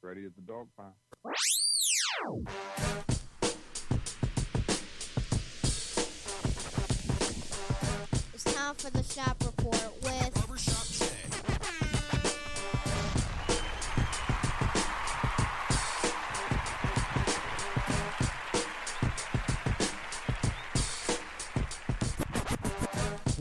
Ready as the dog pound. It's time for the shop report with Barbershop Jay.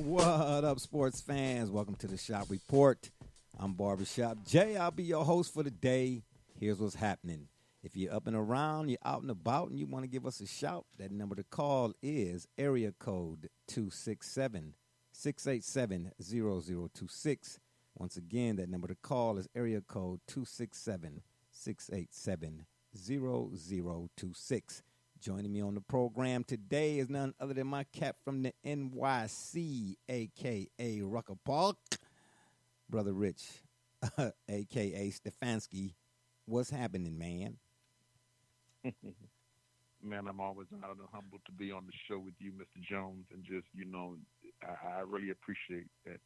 What up, sports fans? Welcome to the Shop Report. I'm Barbershop Jay. I'll be your host for the day. Here's what's happening. If you're up and around, you're out and about, and you want to give us a shout, that number to call is area code 267-687-0026. Once again, that number to call is area code 267-687-0026. Joining me on the program today is none other than my cat from the NYC, a.k.a. Rucker Park, Brother Rich, a.k.a. Stefanski. What's happening, man? Man, I'm always honored and humbled to be on the show with you, Mr. Jones, and just, I really appreciate that,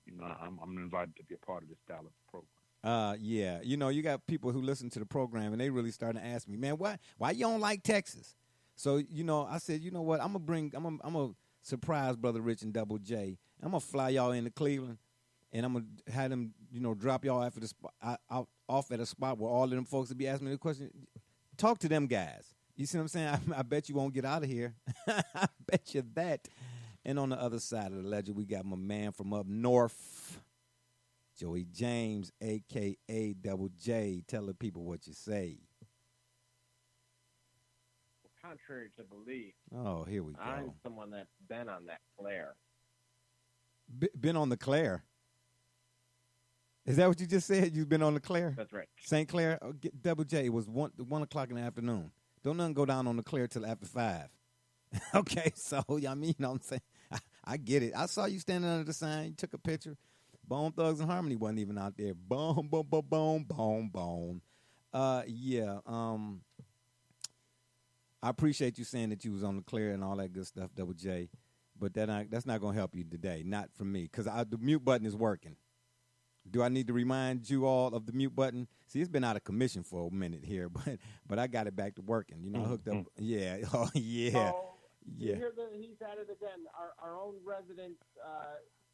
I'm invited to be a part of this style of program. Yeah, you got people who listen to the program, and they really starting to ask me, man, why you don't like Texas? So, I said, you know what, I'm gonna surprise Brother Rich and Double J. I'm gonna fly y'all into Cleveland, and I'm gonna have them, drop y'all off at a spot where all of them folks will be asking me the question. Talk to them guys. You see what I'm saying? I bet you won't get out of here. I bet you that. And on the other side of the ledger, we got my man from up north, Joey James, a.k.a. Double J. Tell the people what you say. Well, contrary to belief, Oh, here we go. I'm someone that's been on that flare. Been on the Claire. Is that what you just said? You've been on the Claire? That's right. St. Clair? Double J, it was 1 o'clock in the afternoon. Don't nothing go down on the Claire till after 5. Okay, so, you know what I'm saying? I get it. I saw you standing under the sign. You took a picture. Bone Thugs and Harmony wasn't even out there. Boom, boom, boom, boom, boom, boom. Yeah. I appreciate you saying that you was on the Clear and all that good stuff, Double J. But that's not going to help you today. Not for me, because the mute button is working. Do I need to remind you all of the mute button? See, it's been out of commission for a minute here, but I got it back to working. I hooked up. Yeah. Oh, yeah. So, Yeah. he's at it again. Our own resident,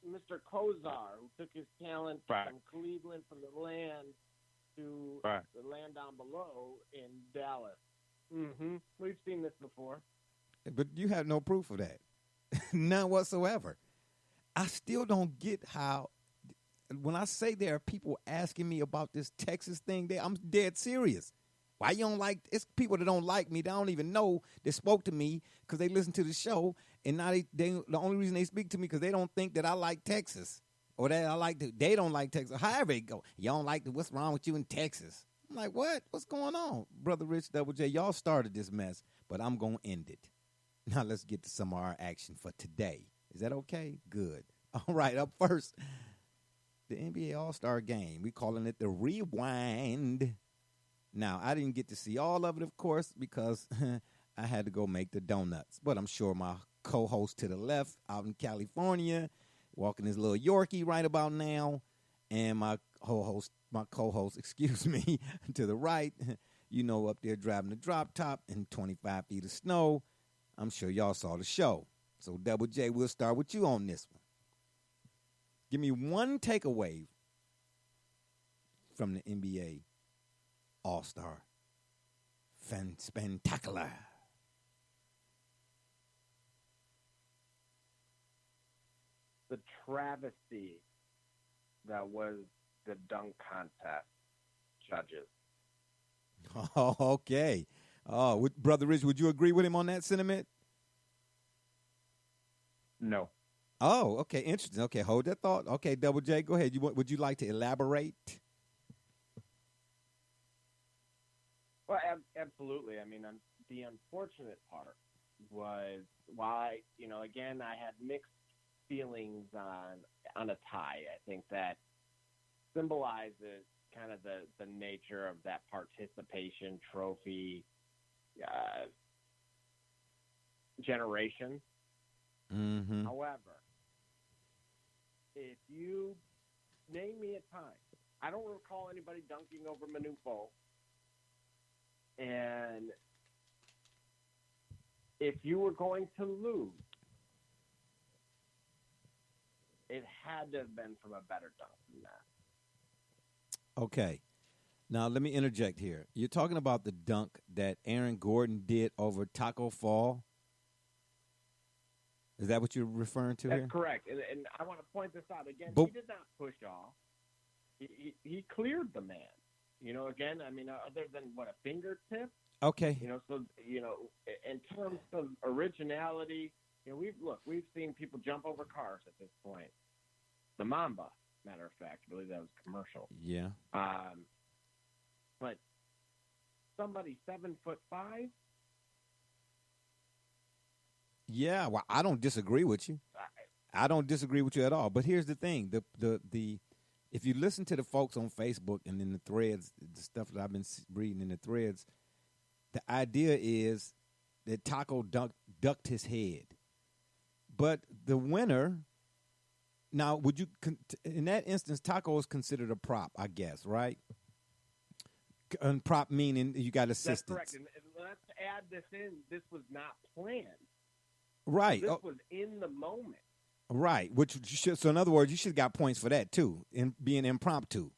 Mr. Kosar, who took his talent Right. from Cleveland, from the land, to Right. the land down below in Dallas. Mm-hmm. We've seen this before. But you have no proof of that. None whatsoever. I still don't get how, when I say there are people asking me about this Texas thing, I'm dead serious. Why you don't like, it's people that don't like me, they don't even know, they spoke to me because they listen to the show, and now they the only reason they speak to me because they don't think that I like Texas, or that they don't like Texas. However it go, you don't like what's wrong with you in Texas? I'm like, what? What's going on? Brother Rich, Double J, y'all started this mess, but I'm going to end it. Now let's get to some of our action for today. Is that okay? Good. All right, up first, the NBA All-Star Game. We calling it the Rewind. Now, I didn't get to see all of it, of course, because I had to go make the donuts. But I'm sure my co-host to the left out in California, walking his little Yorkie right about now, and my co-host, excuse me, to the right, up there driving the drop top in 25 feet of snow. I'm sure y'all saw the show. So, Double J, we'll start with you on this one. Give me one takeaway from the NBA All-Star Spectacular. The travesty that was the dunk contest judges. Oh, okay. Oh, Brother Rich, would you agree with him on that sentiment? No. Oh, okay, interesting. Okay, hold that thought. Okay, Double J, go ahead. Would you like to elaborate? Well, absolutely. I mean, the unfortunate part was why, again, I had mixed feelings on a tie. I think that symbolizes kind of the nature of that participation trophy generation. Mm-hmm. However, if you name me a time, I don't recall anybody dunking over Manufo. And if you were going to lose, it had to have been from a better dunk than that. Okay. Now, let me interject here. You're talking about the dunk that Aaron Gordon did over Taco Fall? Is that what you're referring to here? That's correct. And I want to point this out again. But, he did not push off. He cleared the man. You know, again, I mean, other than, what, a fingertip? okay. You know, so, you know, in terms of originality, you know, we've seen people jump over cars at this point. The Mamba, matter of fact, I believe that was commercial. Yeah. But somebody 7'5", Yeah, well, I don't disagree with you. I don't disagree with you at all. But here's the thing: the if you listen to the folks on Facebook and in the threads, the stuff that I've been reading in the threads, the idea is that Taco ducked his head. But the winner, now, would you in that instance, Taco is considered a prop, I guess, right? And prop meaning you got assistance. That's correct. And let's add this in. This was not planned. Right. This was in the moment. Right. Which you should, so in other words, you should have got points for that too, in being impromptu.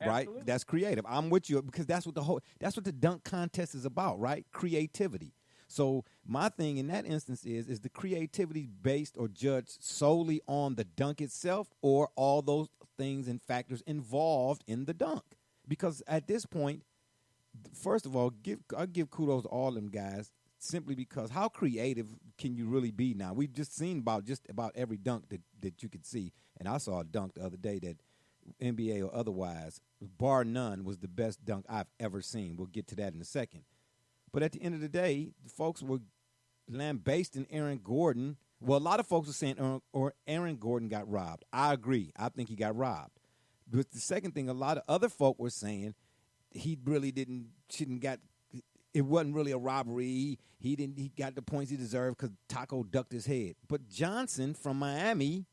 Right? Absolutely. That's creative. I'm with you because that's what the dunk contest is about, right? Creativity. So my thing in that instance is the creativity based or judged solely on the dunk itself or all those things and factors involved in the dunk? Because at this point, first of all, I'll give kudos to all them guys simply because how creative can you really be now? We've just seen just about every dunk that you could see. And I saw a dunk the other day that NBA or otherwise, bar none, was the best dunk I've ever seen. We'll get to that in a second. But at the end of the day, the folks were lambasting Aaron Gordon. Well, a lot of folks are saying Aaron Gordon got robbed. I agree. I think he got robbed. But the second thing, a lot of other folk were saying he really shouldn't got. It wasn't really a robbery. He got the points he deserved because Taco ducked his head. But Johnson from Miami,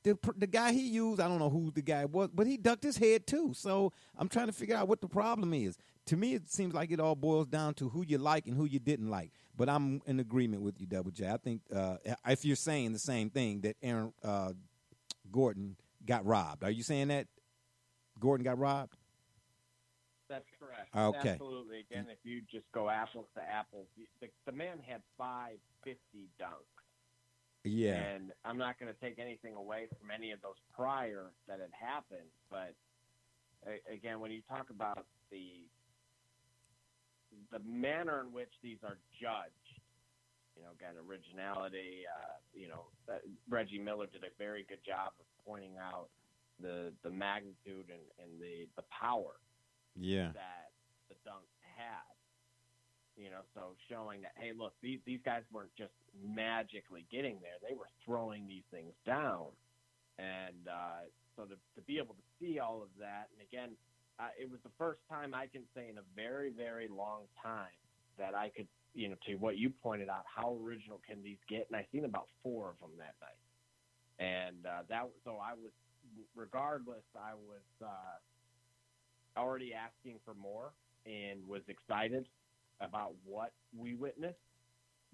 the guy he used, I don't know who the guy was, but he ducked his head too. So I'm trying to figure out what the problem is. To me, it seems like it all boils down to who you like and who you didn't like. But I'm in agreement with you, Double J. I think if you're saying the same thing, that Aaron Gordon got robbed. Are you saying that Gordon got robbed? That's correct. Okay. Absolutely. Again, if you just go apples to apples, the man had 550 dunks. Yeah. And I'm not going to take anything away from any of those prior that had happened. But, again, when you talk about the manner in which these are judged, you know, again, originality, Reggie Miller did a very good job of pointing out the magnitude and the power that the dunk had. You know, so showing that, hey, look, these guys weren't just magically getting there. They were throwing these things down. And so to be able to see all of that, and again, it was the first time I can say in a very, very long time that I could, you know, to what you pointed out, how original can these get? And I seen about 4 of them that night. And so I was, regardless, I was already asking for more and was excited about what we witnessed,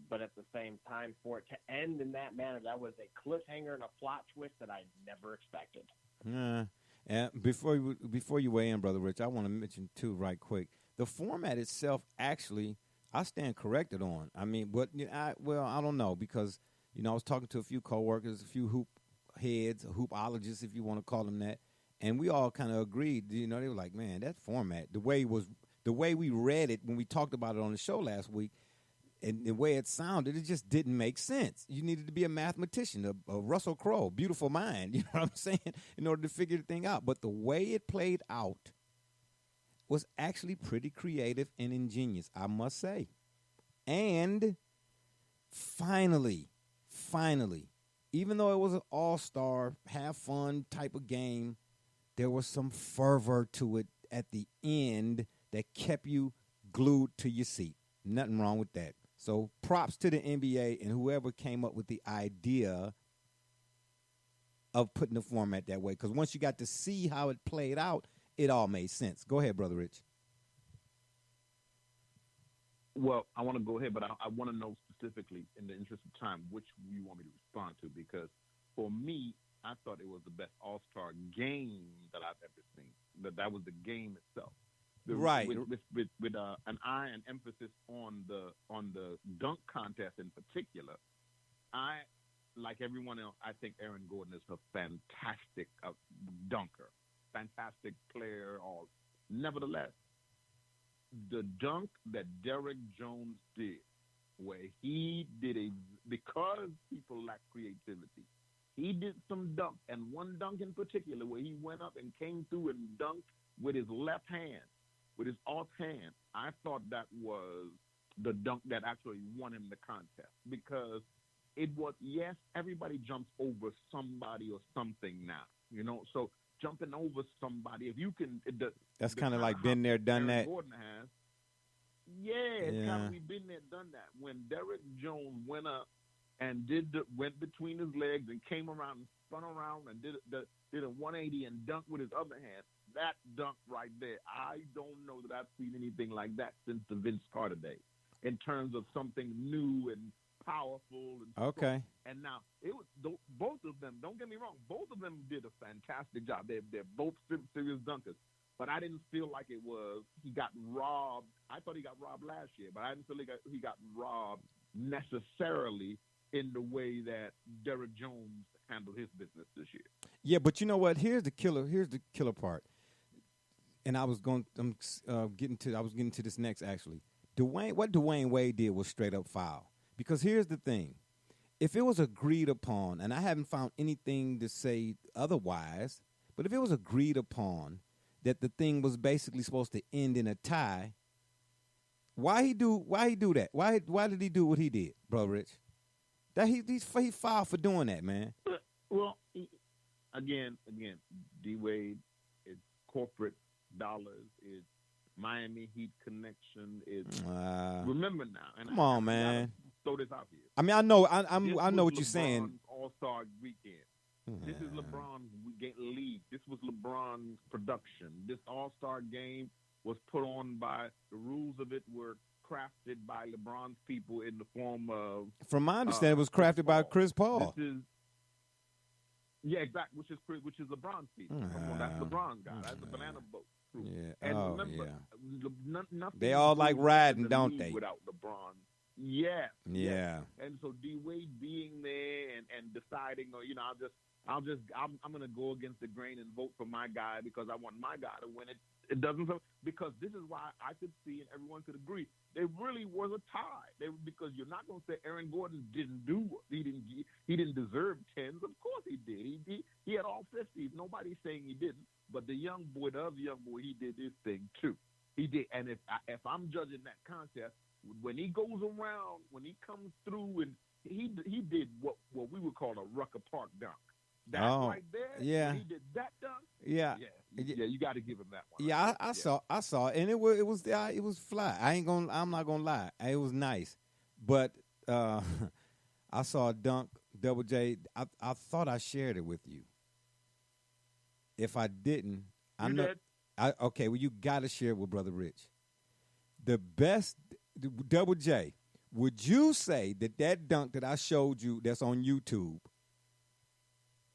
but at the same time, for it to end in that manner, that was a cliffhanger and a plot twist that I never expected. And before you weigh in, Brother Rich, I want to mention too, right quick, the format itself. Actually, I stand corrected on. I mean, I don't know because I was talking to a few coworkers, a few hoop heads, hoopologists, if you want to call them that, and we all kind of agreed. They were like, "Man, that format, the way we read it when we talked about it on the show last week, and the way it sounded, it just didn't make sense. You needed to be a mathematician, a Russell Crowe, beautiful mind, you know what I'm saying, in order to figure the thing out. But the way it played out was actually pretty creative and ingenious, I must say. And finally, even though it was an all-star, have fun type of game, there was some fervor to it at the end that kept you glued to your seat. Nothing wrong with that. So props to the NBA and whoever came up with the idea of putting the format that way. Because once you got to see how it played out, it all made sense. Go ahead, Brother Rich. Well, I want to go ahead, but I want to know specifically, in the interest of time, which you want me to respond to, because for me, I thought it was the best All-Star game that I've ever seen. That was the game itself. Right. With an eye and emphasis on the dunk contest in particular, I, like everyone else, I think Aaron Gordon is a fantastic dunker, fantastic player. Nevertheless, the dunk that Derek Jones did, where he did because people lack creativity, he did some dunk, and one dunk in particular where he went up and came through and dunked with his left hand, with his offhand. I thought that was the dunk that actually won him the contest, because it was, yes, everybody jumps over somebody or something now, so jumping over somebody, if you can. That's kind of like been there, done Aaron that. Gordon has. Yeah, it's kind of been there, done that. When Derek Jones went up and went between his legs and came around and spun around and did a 180 and dunked with his other hand, that dunk right there, I don't know that I've seen anything like that since the Vince Carter days, in terms of something new and powerful. And okay. And now it was both of them. Don't get me wrong, both of them did a fantastic job. They're both serious dunkers. But I didn't feel like he got robbed. I thought he got robbed last year, but I didn't feel like he got robbed necessarily in the way that Derek Jones handled his business this year. Yeah, but you know what? Here's the killer part. And I was getting to this next, actually. What Dwayne Wade did was straight up foul. Because here's the thing. If it was agreed upon, and I haven't found anything to say otherwise, but if it was agreed upon that the thing was basically supposed to end in a tie, why he do that? Why did he do what he did, Bro Rich? That he fouled for doing that, man. Well, again, D Wade, it's corporate dollars, it's Miami Heat connection, it's remember now. And come on, man. Throw this out here. I mean, I know what you're saying. All-Star weekend. This is LeBron's league. This was LeBron's production. This All-Star game was put on by, the rules of it were crafted by LeBron's people in the form of. From my understanding, it was crafted by Chris Paul. Yeah, exactly. Which is LeBron's people. That's LeBron's guy. That's the banana boat crew. Yeah. And remember, nothing. They all like riding, don't they? Without LeBron. Yeah. Yeah. And so D Wade being there and deciding, I'm going to go against the grain and vote for my guy because I want my guy to win it. It doesn't, because this is why I could see and everyone could agree there really was a tie. Because you're not going to say Aaron Gordon didn't do it. He didn't deserve 10s. Of course he did. He had all 50s. Nobody's saying he didn't. But the other young boy, he did his thing too. He did. And if I'm judging that contest, when he goes around, when he comes through, and he did what we would call a Rucker Park dunk. That right there. Yeah. He did that dunk. Yeah. Yeah. You got to give him that one. Yeah, I saw it, and it was fly. I'm not gonna lie, it was nice, but I saw a dunk, Double J. I thought I shared it with you. If I didn't, You did. Okay. Well, you got to share it with Brother Rich. The best, Double J. Would you say that dunk that I showed you that's on YouTube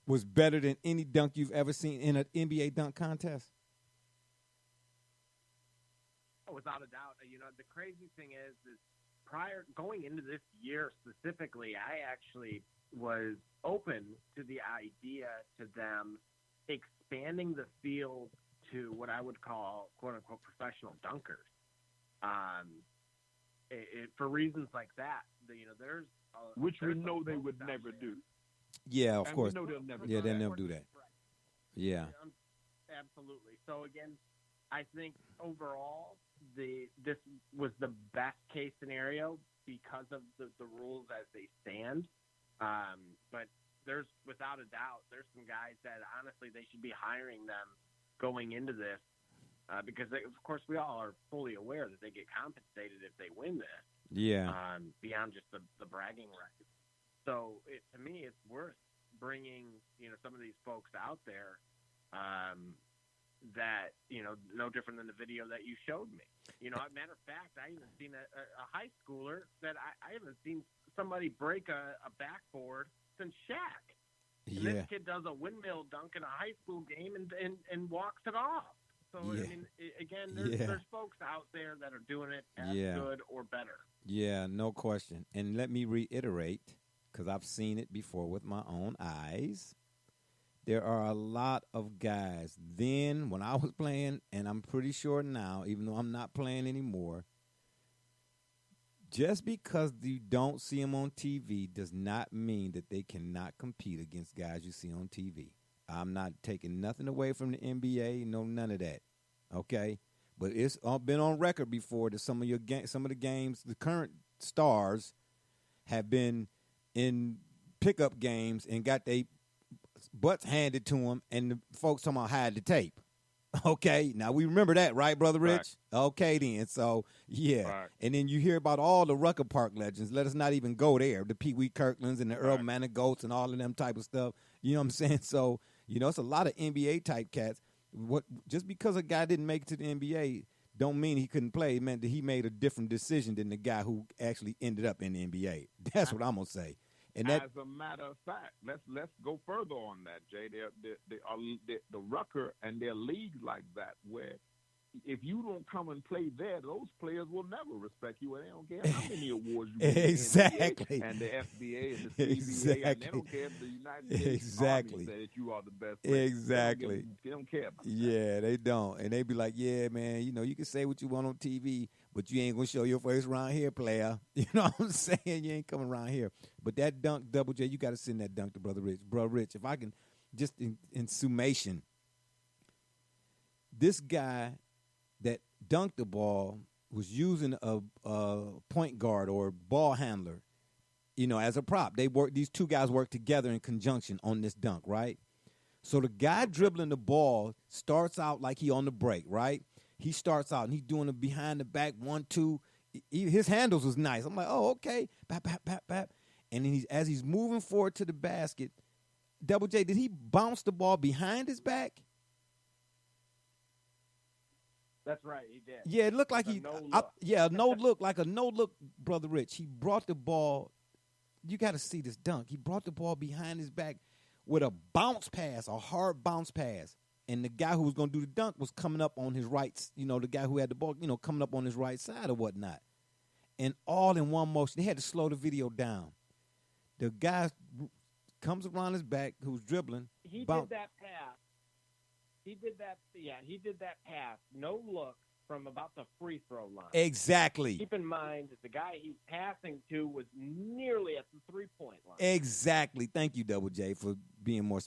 was better than any dunk you've ever seen in an NBA dunk contest? Without a doubt. The crazy thing is going into this year specifically, I actually was open to the idea to them expanding the field to what I would call quote-unquote professional dunkers. For reasons like that, there's which we know they would never do. Yeah, of course. We know they'll never yeah, do they'll that. never do that. Yeah. Absolutely. So again, I think overall this was the best case scenario because of the rules as they stand. But there's without a doubt there's some guys that honestly they should be hiring them going into this because of course we all are fully aware that they get compensated if they win this. Yeah. Beyond just the bragging rights. So to me, it's worth bringing some of these folks out there that, no different than the video that you showed me. Matter of fact, I even seen a high schooler that I haven't seen somebody break a backboard since Shaq. And this kid does a windmill dunk in a high school game and walks it off. So, again, there's folks out there that are doing it as good or better. Yeah, no question. And let me reiterate, because I've seen it before with my own eyes. There are a lot of guys. Then, when I was playing, and I'm pretty sure now, even though I'm not playing anymore, just because you don't see them on TV does not mean that they cannot compete against guys you see on TV. I'm not taking nothing away from the NBA, none of that, okay? But it's been on record before that some of the games, the current stars have been in pickup games and got their butts handed to them, and the folks talking about hide the tape. Okay, now we remember that, right, Brother Rich? Right. Okay, then. So, yeah. Right. And then you hear about all the Rucker Park legends. Let us not even go there. The Pee Wee Kirklands and the Earl Manigaults and all of them type of stuff. You know what I'm saying? So, it's a lot of NBA-type cats. Just because a guy didn't make it to the NBA don't mean he couldn't play. It meant that he made a different decision than the guy who actually ended up in the NBA. That's what I'm going to say. And as a matter of fact, let's go further on that, Jay. The Rucker and their leagues like that, where if you don't come and play there, those players will never respect you, and they don't care how many awards you get. Exactly. And the FBA and the CBA, exactly. And they don't care if the United States Army say that you are the best player. Exactly. They don't care about that. Yeah, they don't. And they be like, yeah, man, you can say what you want on TV, but you ain't going to show your face around here, player. You know what I'm saying? You ain't coming around here. But that dunk, Double J, you got to send that dunk to Brother Rich. Brother Rich, if I can, just in summation, this guy that dunked the ball was using a point guard or ball handler, as a prop. These two guys work together in conjunction on this dunk, right? So the guy dribbling the ball starts out like he on the break, right? He starts out and he's doing a behind the back 1-2. His handles was nice. I'm like, oh, okay. Bap, bap, bap, bap. And then as he's moving forward to the basket, Double J, did he bounce the ball behind his back? That's right, he did. Yeah, it looked like like a no-look, Brother Rich. He brought the ball. You got to see this dunk. He brought the ball behind his back with a bounce pass, a hard bounce pass. And the guy who was going to do the dunk was coming up on his right, the guy who had the ball, coming up on his right side or whatnot. And all in one motion. They had to slow the video down. The guy comes around his back who's dribbling. He did that pass. He did that pass, no look, from about the free throw line. Exactly. Keep in mind that the guy he's passing to was nearly at the three-point line. Exactly. Thank you, Double J, for being more,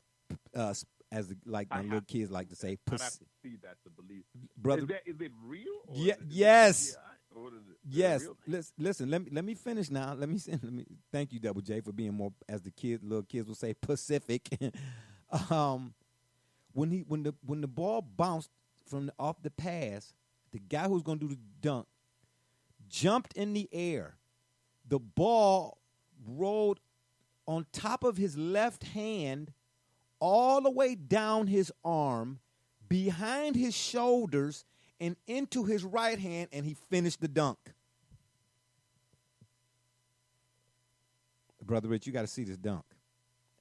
my little kids like to say. I have to see that to believe. Brother, is it real? Yes. Or is it yes. real? Listen. Let me finish now. Let me thank you, Double J, for being more, as the little kids will say, Pacific. When the ball bounced off the pass, the guy who was going to do the dunk jumped in the air. The ball rolled on top of his left hand all the way down his arm, behind his shoulders, and into his right hand, and he finished the dunk. Brother Rich, you got to see this dunk.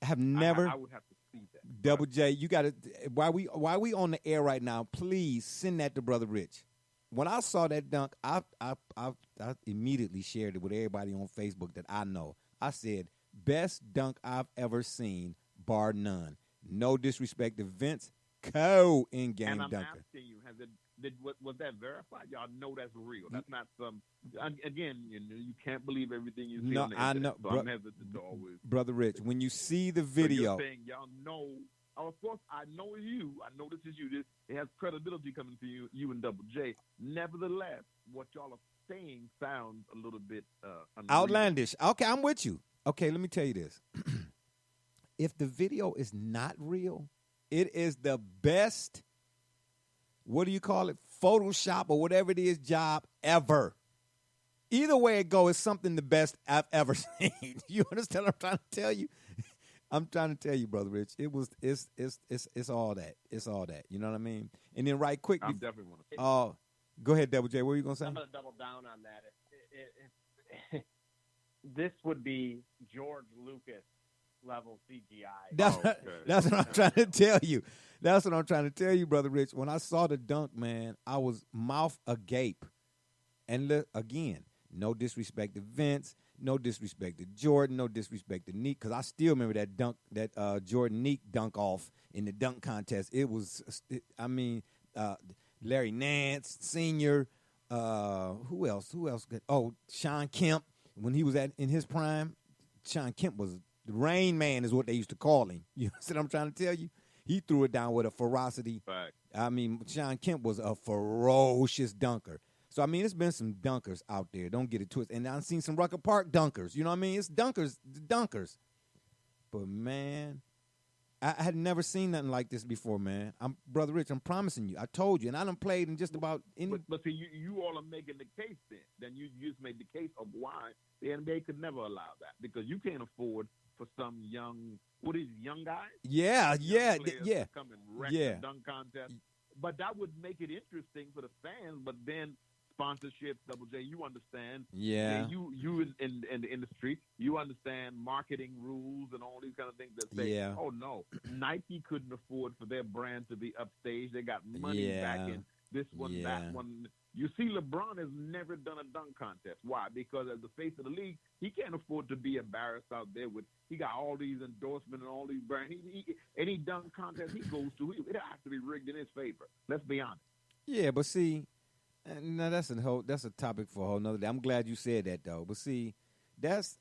I would have to see that. Double J, you got to. While we on the air right now, please send that to Brother Rich. When I saw that dunk, I immediately shared it with everybody on Facebook that I know. I said, best dunk I've ever seen, bar none. No disrespect to Vince, in-game dunker. And I'm asking you, was that verified? Y'all know that's real. That's not some. Again, you can't believe everything you see. No, on the internet, I know. So I'm hesitant to always. Brother Rich, when you see the video, so you're saying y'all know. Oh, of course, I know you. I know this is you. It has credibility coming to you and Double J. Nevertheless, what y'all are saying sounds a little bit outlandish. Okay, I'm with you. Okay, let me tell you this. If the video is not real, it is the best, what do you call it, Photoshop or whatever it is, job ever. Either way it goes, it's something the best I've ever seen. You understand what I'm trying to tell you? I'm trying to tell you, Brother Rich, it's all that. It's all that. You know what I mean? And then right quick. I definitely want to. Go ahead, Double J. What were you gonna say? I'm going to double down on that. This would be George Lucas level CGI. That's what I'm trying to tell you. That's what I'm trying to tell you, Brother Rich. When I saw the dunk, man, I was mouth agape. And again, no disrespect to Vince, no disrespect to Jordan, no disrespect to Neek, because I still remember that dunk, that Jordan Neek dunk off in the dunk contest. It was, Larry Nance Sr., who else? Oh, Sean Kemp, when he was in his prime. Sean Kemp was the Rain Man is what they used to call him. You know what I'm trying to tell you? He threw it down with a ferocity. Right. I mean, Sean Kemp was a ferocious dunker. So, I mean, it's been some dunkers out there. Don't get it twisted. And I've seen some Rucker Park dunkers. You know what I mean? It's dunkers. But, man, I had never seen nothing like this before, man. Brother Rich, I'm promising you. I told you. And I done played in just about any. But see, you all are making the case then. Then you just made the case of why the NBA could never allow that. Because you can't afford for some young guys? Yeah. To come and wreck the dunk contest. But that would make it interesting for the fans. But then sponsorships, Double J, you understand. Yeah. You in the industry, you understand marketing rules and all these kind of things that say, oh, no, Nike couldn't afford for their brand to be upstage. They got money back in this one, that one. You see, LeBron has never done a dunk contest. Why? Because as the face of the league, he can't afford to be embarrassed out there he got all these endorsements and all these brands. Any dunk contest he goes to, it has to be rigged in his favor. Let's be honest. Yeah, but see, now that's a topic for a whole nother day. I'm glad you said that though. But see, that's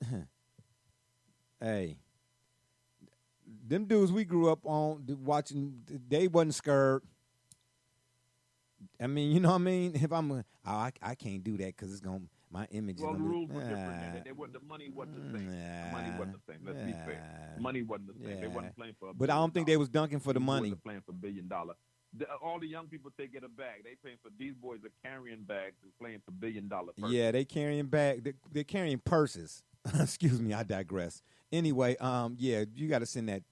hey, them dudes we grew up on watching, they wasn't scared. I mean, you know what I mean? If I can't do that because my image is the gonna rules were different. The money wasn't the same. The money wasn't the same. Let's be fair. Money wasn't the same. They wasn't playing for But I don't think they was dunking for the money. They playing for $1 billion. All the young people take it a bag. They paying for these boys are carrying bags and playing for $1 billion purses. Yeah, they carrying they're carrying purses. Excuse me, I digress. Anyway, you got to send that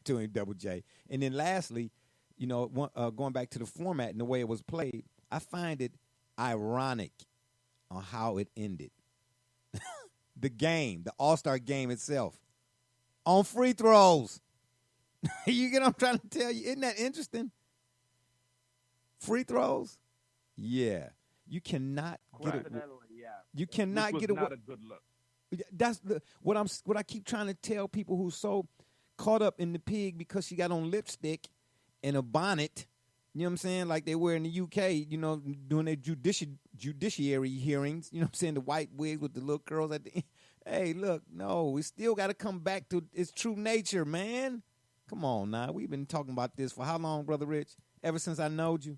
to him, Double J. And then lastly, you know, going back to the format and the way it was played, I find it ironic on how it ended. The game, the All-Star game itself, on free throws. You get what I'm trying to tell you? Isn't that interesting? Free throws? Yeah. You cannot get it. You cannot get it. Not a good look. That's what I keep trying to tell people who's so caught up in the pig because she got on lipstick and a bonnet, you know what I'm saying, like they were in the UK, you know, doing their judiciary hearings, you know what I'm saying, the white wigs with the little curls at the end. Hey, look, no, we still got to come back to its true nature, man. Come on now. We've been talking about this for how long, Brother Rich? Ever since I knowed you.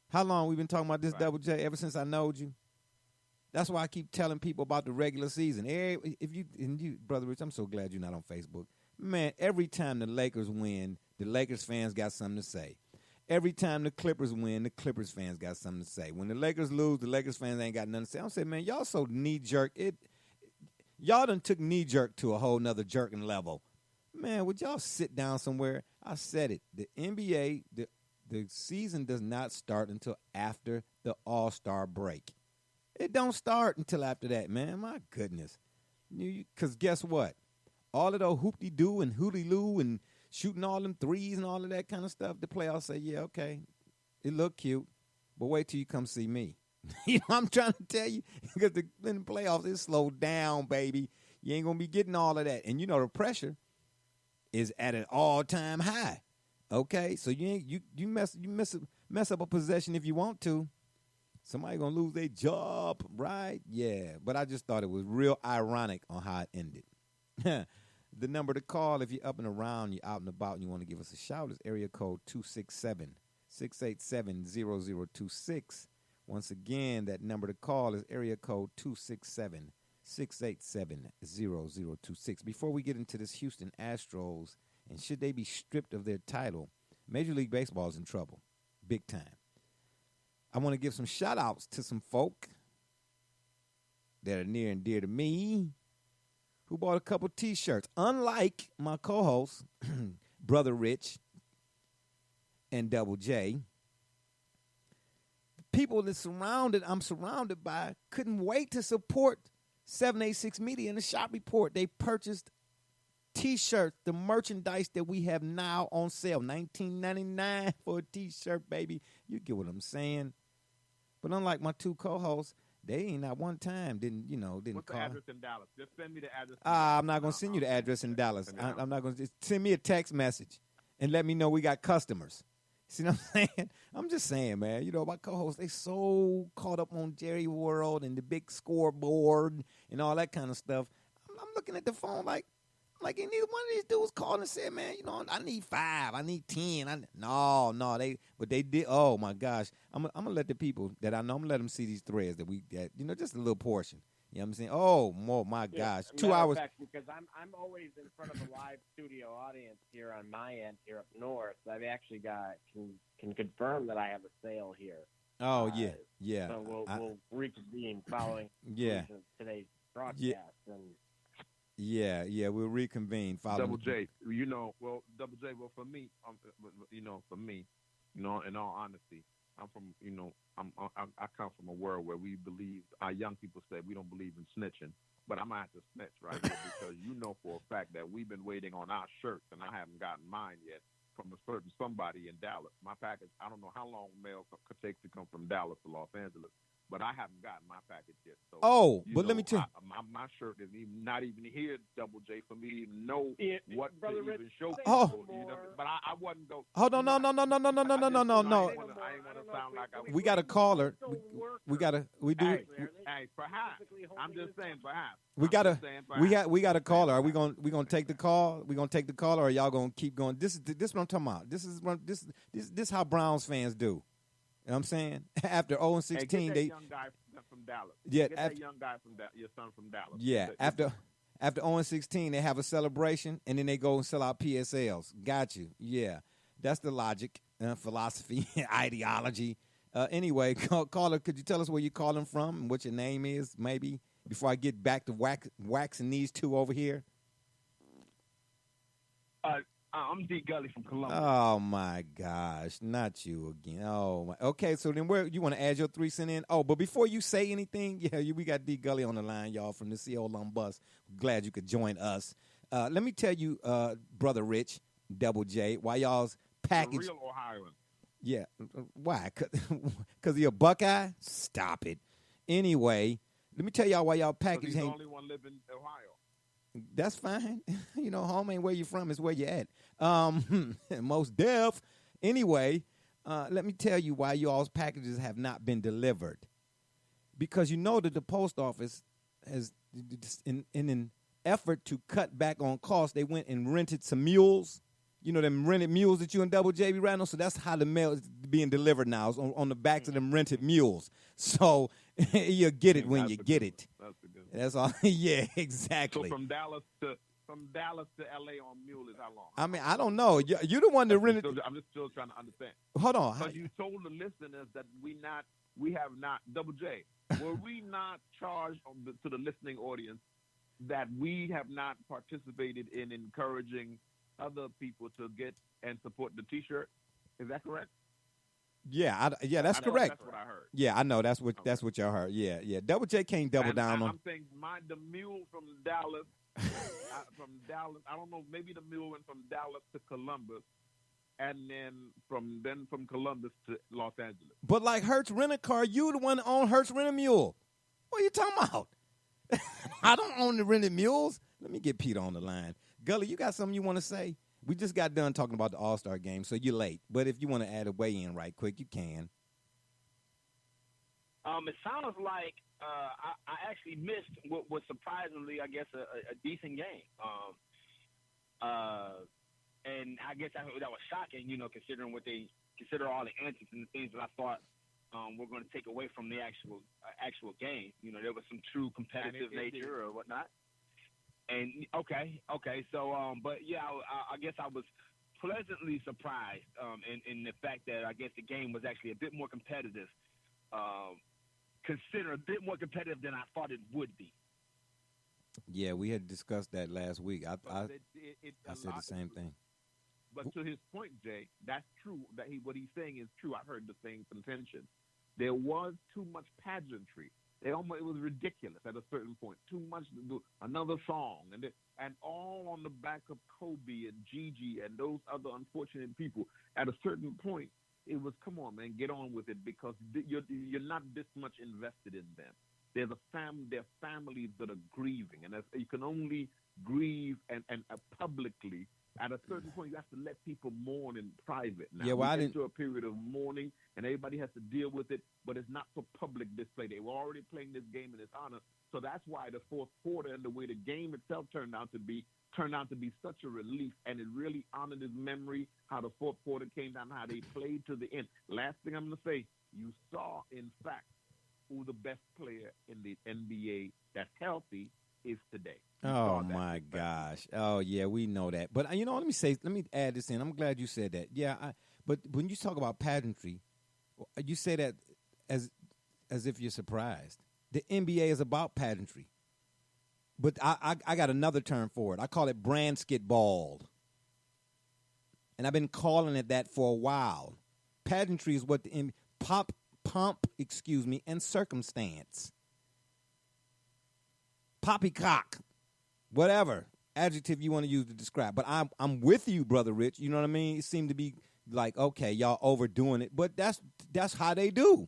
How long we been talking about this, right. Double J? Ever since I knowed you. That's why I keep telling people about the regular season. If you, Brother Rich, I'm so glad you're not on Facebook. Man, every time the Lakers win, the Lakers fans got something to say. Every time the Clippers win, the Clippers fans got something to say. When the Lakers lose, the Lakers fans ain't got nothing to say. I'm saying, man, y'all so knee-jerk. Y'all done took knee-jerk to a whole nother jerking level. Man, would y'all sit down somewhere? I said it. The NBA, the season does not start until after the All-Star break. It don't start until after that, man. My goodness. Because guess what? All of those hoop-de-doo and hooty-loo and shooting all them threes and all of that kind of stuff, the playoffs say, yeah, okay, it look cute, but wait till you come see me. You know what I'm trying to tell you? Because in the playoffs, it slowed down, baby. You ain't going to be getting all of that. And, you know, the pressure is at an all-time high, okay? So you mess up a possession if you want to. Somebody going to lose their job, right? Yeah, but I just thought it was real ironic on how it ended. The number to call if you're up and around, you're out and about, and you want to give us a shout is area code 267-687-0026. Once again, that number to call is area code 267-687-0026. Before we get into this Houston Astros, and should they be stripped of their title, Major League Baseball is in trouble, big time. I want to give some shout-outs to some folk that are near and dear to me, who bought a couple T-shirts. Unlike my co-host, Brother Rich and Double J, people that I'm surrounded by couldn't wait to support 786 Media in the shop report. They purchased T-shirts, the merchandise that we have now on sale, $19.99 for a T-shirt, baby. You get what I'm saying? But unlike my two co-hosts, they ain't not one time didn't What's call. the address in Dallas? Just send me the address. I'm not gonna send you the address in Dallas. I'm not gonna send me a text message and let me know we got customers. See what I'm saying? I'm just saying, man. My co-hosts, they so caught up on Jerry World and the big scoreboard and all that kind of stuff. I'm looking at the phone like and neither one of these dudes called and said, man, I need 5, I need 10. No, but they did. Oh my gosh, I'm gonna let the people that I know, I'm gonna let them see these threads that just a little portion. You know what I'm saying? Oh my gosh, 2 hours. Fact, because I'm always in front of a live studio audience here on my end here up north. I've actually can confirm that I have a sale here. Oh yeah. So we'll reconvene following today's broadcast and. Yeah, we'll reconvene. Double J, well, for me, in all honesty, I'm from, I come from a world where we believe, our young people say we don't believe in snitching, but I'm going to have to snitch right here because for a fact that we've been waiting on our shirts and I haven't gotten mine yet from a certain somebody in Dallas. My package, I don't know how long mail could take to come from Dallas to Los Angeles. But I haven't gotten my package yet. So, let me tell you. My shirt is not even here, Double J, for me to even know what Brother to Rich, even show oh. people. But I wasn't go. Hold on, no. I didn't want to sound like I was. We got a caller. We do. Hey, perhaps. I'm just saying, perhaps. We got a caller. Are we gonna take the call? We gonna take the call, or are y'all gonna keep going? This is what I'm talking about. This how Browns fans do. You know what I'm saying? After 0-16, hey, get that young guy from Dallas. Yeah, get that young guy from your son from Dallas. Yeah, after 0-16, they have a celebration, and then they go and sell out PSLs. Got you. Yeah, that's the logic, philosophy, ideology. Anyway, caller, could you tell us where you're calling from and what your name is, maybe, before I get back to waxing these two over here? I'm D. Gully from Columbus. Oh, my gosh. Not you again. Oh, my. Okay, so then where you want to add your 3 cents in? Oh, but before you say anything, we got D. Gully on the line, y'all, from the CO Lumbus. Glad you could join us. Let me tell you, Brother Rich, Double J, why y'all's package. The real Ohioan. Yeah. Why? Because you're a Buckeye? Stop it. Anyway, let me tell y'all why y'all package he's the ain't. only one living in Ohio. That's fine. Home ain't where you from, it's where you at. Most deaf. Anyway, let me tell you why y'all's packages have not been delivered. Because that the post office has, in an effort to cut back on costs, they went and rented some mules. Them rented mules that you and Double J be riding on. So that's how the mail is being delivered now, is on the backs of them rented mules. So you'll get it when you get it. That's all. Yeah, exactly. So from Dallas to LA on mule is how long? I mean, I don't know. You're the one that rented. I'm just still trying to understand. Hold on. Because you told the listeners that we have not, Double J, were we not charged to the listening audience that we have not participated in encouraging other people to get and support the T-shirt? Is that correct? Yeah, that's correct. That's what I heard. Yeah, I know that's what y'all heard. Yeah. Double J can't double down on. I'm saying the mule from Dallas, I don't know, maybe the mule went from Dallas to Columbus, and then from Columbus to Los Angeles. But like Hertz Rent-A-Car, you the one that own Hertz Rent-A-Mule. What are you talking about? I don't own the rented mules. Let me get Peter on the line. Gully, you got something you want to say? We just got done talking about the All-Star game, so you're late. But if you want to add a weigh-in right quick, you can. It sounds like I actually missed what was surprisingly, I guess, a decent game. And I guess that was shocking, considering consider all the antics and the things that I thought were going to take away from the actual game. There was some true competitive nature or whatnot. And okay. So, but yeah, I guess I was pleasantly surprised in the fact that I guess the game was actually a bit more competitive. Consider a bit more competitive than I thought it would be. Yeah, we had discussed that last week. I A said the lot- same thing. But to his point, Jay, that's true. That what he's saying is true. I heard the same contention. There was too much pageantry. It was ridiculous at a certain point. Too much to do another song, and all on the back of Kobe and Gigi and those other unfortunate people. At a certain point, it was, come on, man, get on with it, because you're not this much invested in them. There's there are families that are grieving, and you can only grieve and publicly. At a certain point, you have to let people mourn in private. Now, Yeah, well, I we get didn't- to a period of mourning, and everybody has to deal with it, but it's not for public display. They were already playing this game in its honor, so that's why the fourth quarter and the way the game itself turned out to be such a relief, and it really honored his memory, how the fourth quarter came down, how they played to the end. Last thing I'm going to say, you saw, in fact, who the best player in the NBA that's healthy is today. You saw Oh that, my in fact. gosh! Oh yeah, we know that. But let me add this in. I'm glad you said that. Yeah, but when you talk about pageantry, you say that as if you're surprised. The NBA is about pageantry, but I got another term for it. I call it brandsketball, and I've been calling it that for a while. Pageantry is what the pomp, and circumstance. Poppycock, whatever adjective you want to use to describe. But I'm with you, Brother Rich. You know what I mean? It seemed to be like, okay, y'all overdoing it, but that's how they do.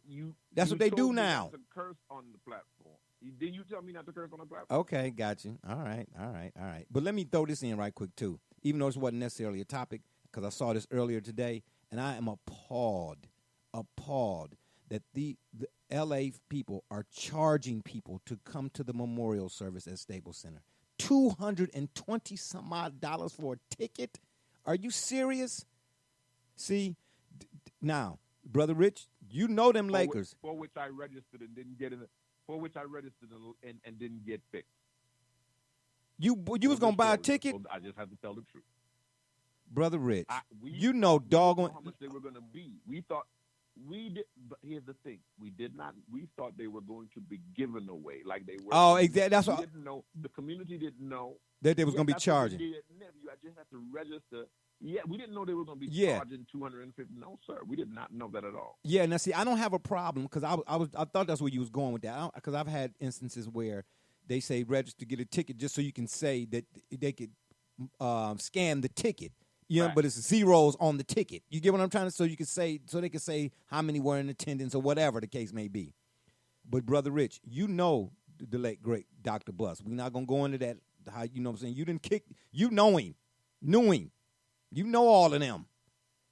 That's what they do told me now. not to curse on the platform. Did you tell me not to curse on the platform? Okay, got you. All right. But let me throw this in right quick too, even though this wasn't necessarily a topic, because I saw this earlier today, and I am appalled that the L.A. people are charging people to come to the memorial service at Staples Center. $220 some odd dollars for a ticket? Are you serious? See, now, Brother Rich, you know them Lakers. For which I registered and didn't get it. For which I registered and didn't get fixed. You was gonna buy a ticket, I just have to tell the truth. Brother Rich. We doggone. didn't know how much they were going to be. We thought we did. But here's the thing: we did not. We thought they were going to be given away, like they were. Oh, exactly. That's we what didn't know. The community didn't know that they was gonna be that's what charging. they did. You just have to register. Yeah, we didn't know they were going to be Yeah. charging $250. No, sir, we did not know that at all. Yeah, now see, I don't have a problem because I thought that's where you was going with that. Because I've had instances where they say register, get a ticket, just so you can say that they could scan the ticket. You know, Right. but it's zeros on the ticket. You get what I'm trying to? So you can say, so they can say how many were in attendance or whatever the case may be. But Brother Rich, you know the late great Dr. Bus. We're not gonna go into that. How you know what I'm saying? You didn't kick. You know him, knew him. You know all of them.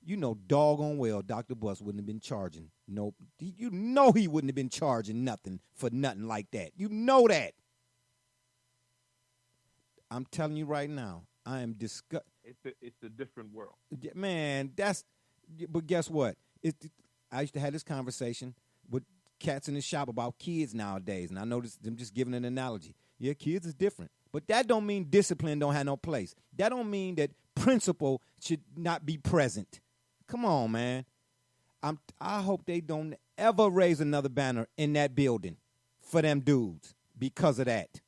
You know doggone well Dr. Bus wouldn't have been charging. Nope. You know he wouldn't have been charging nothing for nothing like that. You know that. I'm telling you right now, I am disgusted. It's a different world. Man, but guess what? I used to have this conversation with cats in the shop about kids nowadays, and I know this, I'm just giving an analogy. Yeah, kids is different, but that don't mean discipline don't have no place. That don't mean that principle should not be present. Come on, man. I hope they don't ever raise another banner in that building for them dudes because of that.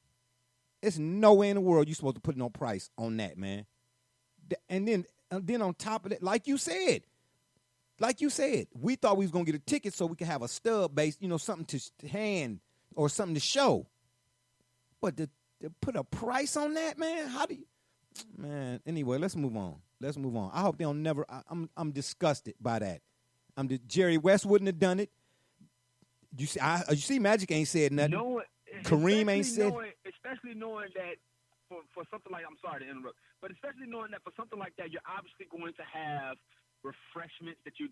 There's nowhere in the world you're supposed to put no price on that, man. And then on top of that, like you said, we thought we was going to get a ticket so we could have a stub base, something to hand or something to show. But to put a price on that, man, how do you, man, anyway, let's move on. I hope they don't never, I'm disgusted by that. Jerry West wouldn't have done it. You see, Magic ain't said nothing. Kareem ain't said. Especially knowing that for something like, I'm sorry to interrupt, but especially knowing that for something like that, you're obviously going to have refreshments that you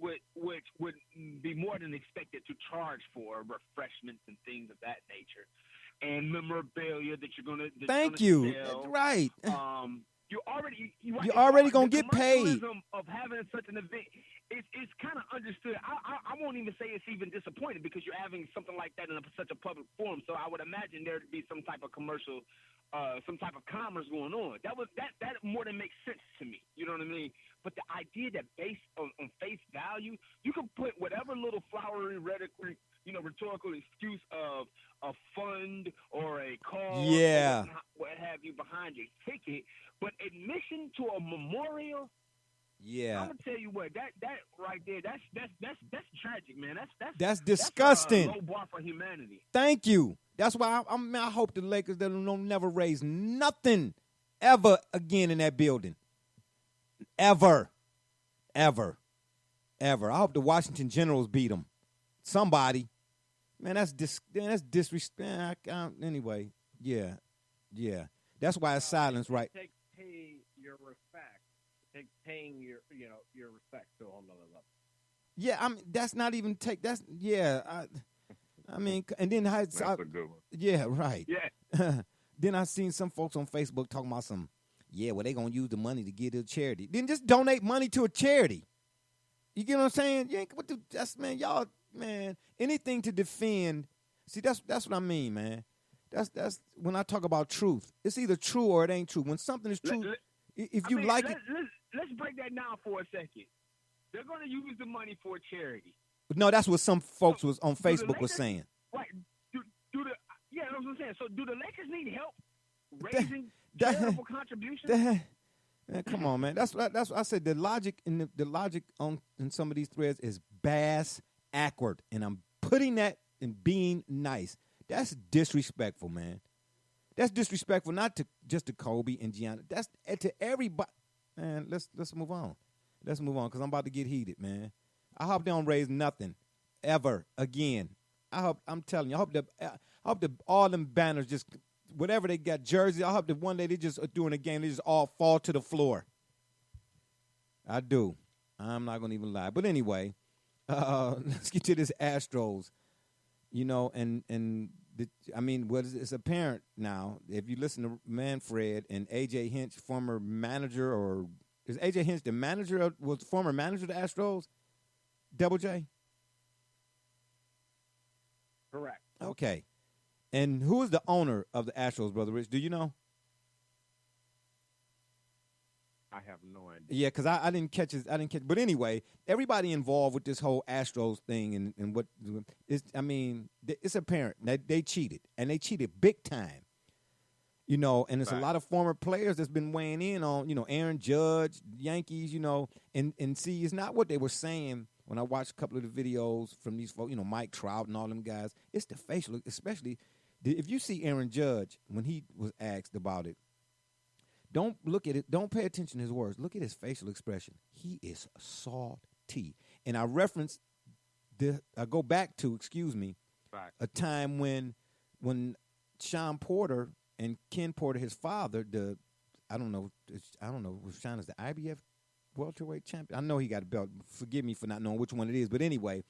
which would be more than expected to charge for refreshments and things of that nature, and memorabilia that you're gonna. Thank you. Sell. Right. You're already gonna get paid. Of having such an event, it's kind of understood. I won't even say it's even disappointed because you're having something like that in such a public forum. So I would imagine there to be some type of commercial, some type of commerce going on. That more than makes sense to me. You know what I mean? But the idea that based on face value, you can put whatever little flowery rhetoric rhetorical excuse of a fund or a cause, Yeah. or what have you behind your ticket, but admission to a memorial. Yeah. I'm gonna tell you what, that right there, that's tragic, man. That's disgusting. That's a low bar for humanity. Thank you. That's why I hope the Lakers don't never raise nothing ever again in that building. Ever. I hope the Washington Generals beat them. Somebody. Man, that's disrespect. Anyway, yeah. That's why it's silence, right? Take your respect. Take paying your respect to a whole nother level. Yeah, I mean that's not even take. That's yeah. I mean, and then That's a good one. Yeah, right. Yeah. Then I seen some folks on Facebook talking about some. Yeah, well, they gonna use the money to give to a charity. Then just donate money to a charity. You get what I'm saying? You ain't what the that's man, y'all man. Anything to defend. See, that's what I mean, man. That's when I talk about truth. It's either true or it ain't true. When something is true, if you like it. Let's break that down for a second. They're going to use the money for a charity. No, that's what some folks was on Do the Facebook was Lakers- saying. Right. That's what I'm saying. So do the Lakers need help raising that- charitable contributions? Man, come on, man. That's what I said. The logic in in some of these threads is bass awkward, and I'm putting that in being nice. That's disrespectful, man. That's disrespectful, not to just to Kobe and Gianna. That's to everybody. Man, let's move on. Let's move on because I'm about to get heated, man. I hope they don't raise nothing ever again. I'm telling you. I hope that all them banners just whatever they got jerseys. I hope that one day they just are doing a game. They just all fall to the floor. I do. I'm not gonna even lie. But anyway, let's get to this Astros. It's apparent now if you listen to Manfred and AJ Hinch, former manager, or is AJ Hinch the manager was former manager of the Astros? Double J. Correct. Okay. And who is the owner of the Astros, Brother Rich? Do you know? I have no idea. Yeah, because I didn't catch it. But anyway, everybody involved with this whole Astros thing and what it's apparent that they cheated, and they cheated big time. And it's a lot of former players that's been weighing in on, Aaron Judge, Yankees, and see, it's not what they were saying when I watched a couple of the videos from these folks, Mike Trout and all them guys. It's the facial, especially if you see Aaron Judge when he was asked about it. Don't look at it. Don't pay attention to his words. Look at his facial expression. He is salty. And I go back to, a time when Sean Porter and Ken Porter, his father, I don't know if Sean is the IBF welterweight champion. I know he got a belt. Forgive me for not knowing which one it is. But anyway,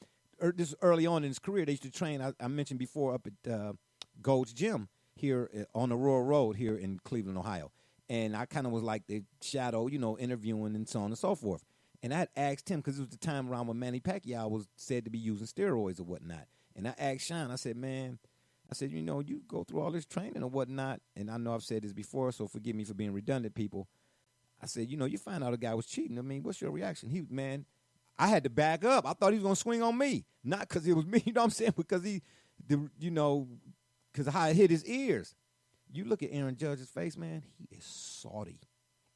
this early on in his career, they used to train, I mentioned before, up at Gold's Gym here on the Royal Road here in Cleveland, Ohio. And I kind of was like the shadow, interviewing and so on and so forth. And I had asked him, because it was the time around when Manny Pacquiao was said to be using steroids or whatnot. And I asked Sean, I said, man, you go through all this training or whatnot. And I know I've said this before, so forgive me for being redundant, people. I said, you find out a guy was cheating. I mean, what's your reaction? I had to back up. I thought he was going to swing on me. Not because it was me, what I'm saying? Because because of how it hit his ears. You look at Aaron Judge's face, man, he is salty.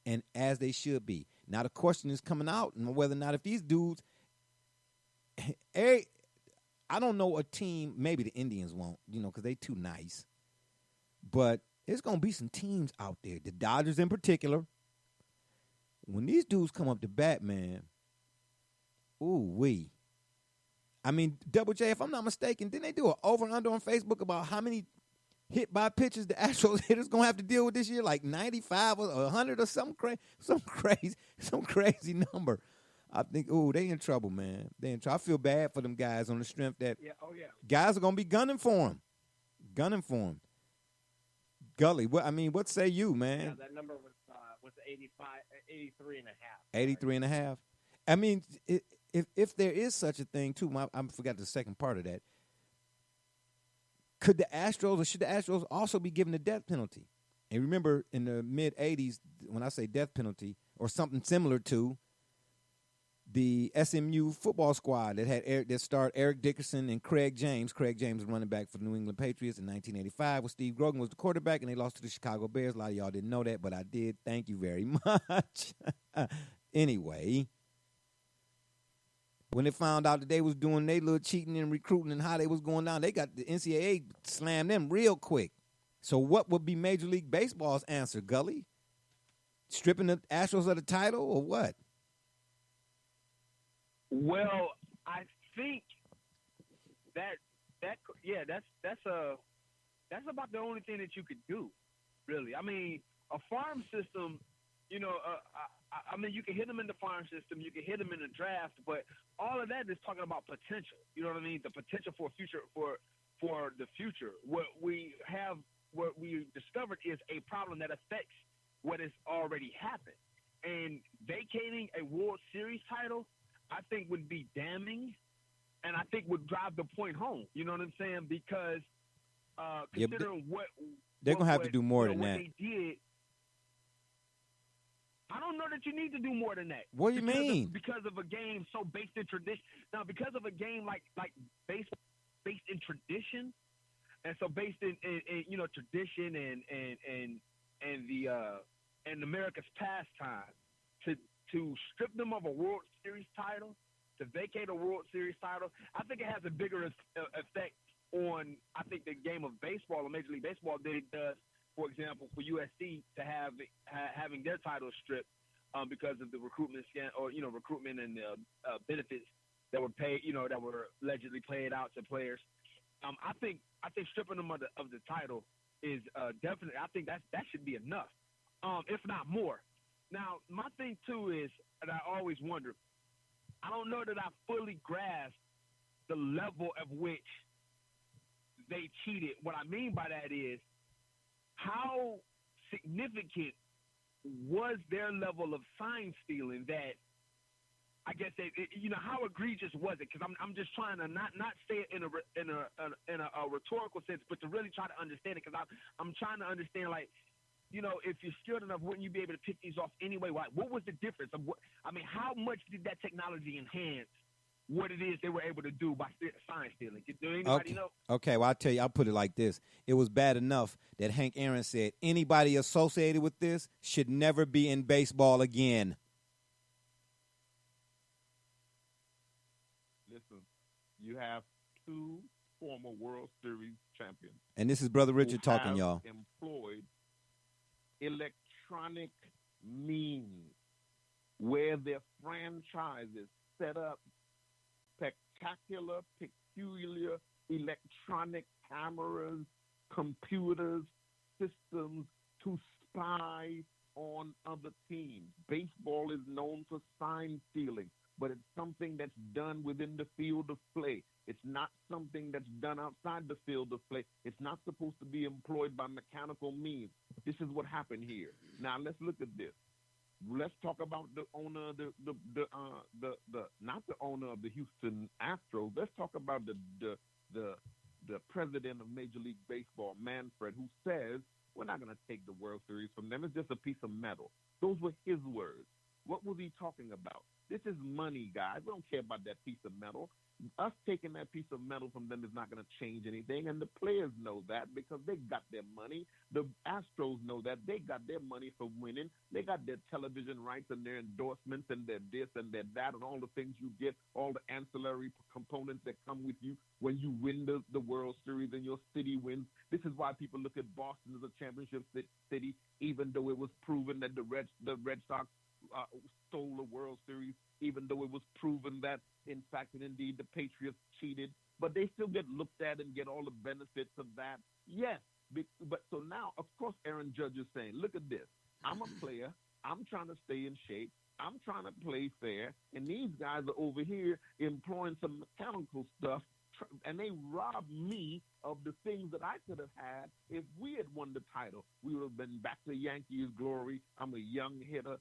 And as they should be. Now the question is coming out on whether or not if these dudes, I don't know a team, maybe the Indians won't, because they too nice. But there's going to be some teams out there, the Dodgers in particular. When these dudes come up to bat, man, ooh-wee. I mean, Double J, if I'm not mistaken, didn't they do an over-under on Facebook about how many hit by pitches the Astros hitters gonna have to deal with this year, like 95 or 100 or some crazy number. I think, they in trouble, man. They in trouble. I feel bad for them guys on the strength that guys are gonna be gunning for them. Gully, what say you, man? Yeah, that number was 83 and a half. 83 and a half. I mean, if there is such a thing too, I forgot the second part of that. Should the Astros also be given the death penalty? And remember, in the mid-'80s, when I say death penalty or something similar to, the SMU football squad that starred Eric Dickerson and Craig James. Craig James was running back for the New England Patriots in 1985, where Steve Grogan was the quarterback, and they lost to the Chicago Bears. A lot of y'all didn't know that, but I did. Thank you very much. Anyway, when they found out that they was doing their little cheating and recruiting and how they was going down, they got the NCAA slammed them real quick. So what would be Major League Baseball's answer, Gully? Stripping the Astros of the title or what? Well, I think that's about the only thing that you could do, really. I mean, a farm system, you know, I mean, you can hit them in the farm system, you can hit them in the draft, but all of that is talking about potential. You know what I mean? The potential for future for the future. What we discovered is a problem that affects what has already happened, and vacating a World Series title, I think, would be damning, and I think would drive the point home. You know what I'm saying? Because considering they're gonna have to do more than that. They did. I don't know that you need to do more than that. What do you mean? Because of a game so based in tradition. Now, because of a game like baseball based in tradition, and so based in you know, tradition and America's pastime, to strip them of a World Series title, to vacate a World Series title, I think it has a bigger effect on, I think, the game of baseball or Major League Baseball than it does, for example, for USC to having their title stripped because of the recruitment recruitment and the benefits that were paid, you know, that were allegedly paid out to players. I think stripping them of the title is definitely. I think that should be enough, if not more. Now, my thing, too, is, and I always wonder, I don't know that I fully grasp the level of which they cheated. What I mean by that is, how significant was their level of sign stealing that, I guess, how egregious was it? Because I'm just trying to not say it in a rhetorical sense, but to really try to understand it, because I'm trying to understand, like, you know, if you're skilled enough, wouldn't you be able to pick these off anyway? What was the difference? How much did that technology enhance what it is they were able to do by sign stealing? Do anybody know? Okay, well, I'll tell you, I'll put it like this. It was bad enough that Hank Aaron said anybody associated with this should never be in baseball again. Listen, you have two former World Series champions. And this is Brother Richard talking, y'all. Employed electronic means where their franchises set up spectacular, peculiar electronic cameras, computers, systems to spy on other teams. Baseball is known for sign stealing, but it's something that's done within the field of play. It's not something that's done outside the field of play. It's not supposed to be employed by mechanical means. This is what happened here. Now let's look at this. Let's talk about the owner, not the owner of the Houston Astros. Let's talk about the president of Major League Baseball, Manfred, who says we're not going to take the World Series from them. It's just a piece of metal. Those were his words. What was he talking about? This is money, guys. We don't care about that piece of metal. Us taking that piece of metal from them is not going to change anything, and the players know that because they got their money. The Astros know that. They got their money for winning. They got their television rights and their endorsements and their this and their that and all the things you get, all the ancillary components that come with you when you win the World Series and your city wins. This is why people look at Boston as a championship city, even though it was proven that the Red Sox stole the World Series, even though it was proven that, in fact, and indeed, the Patriots cheated. But they still get looked at and get all the benefits of that. Yes, but so now, of course, Aaron Judge is saying, look at this. I'm a player. I'm trying to stay in shape. I'm trying to play fair. And these guys are over here employing some mechanical stuff, and they robbed me of the things that I could have had if we had won the title. We would have been back to Yankees glory. I'm a young hitter.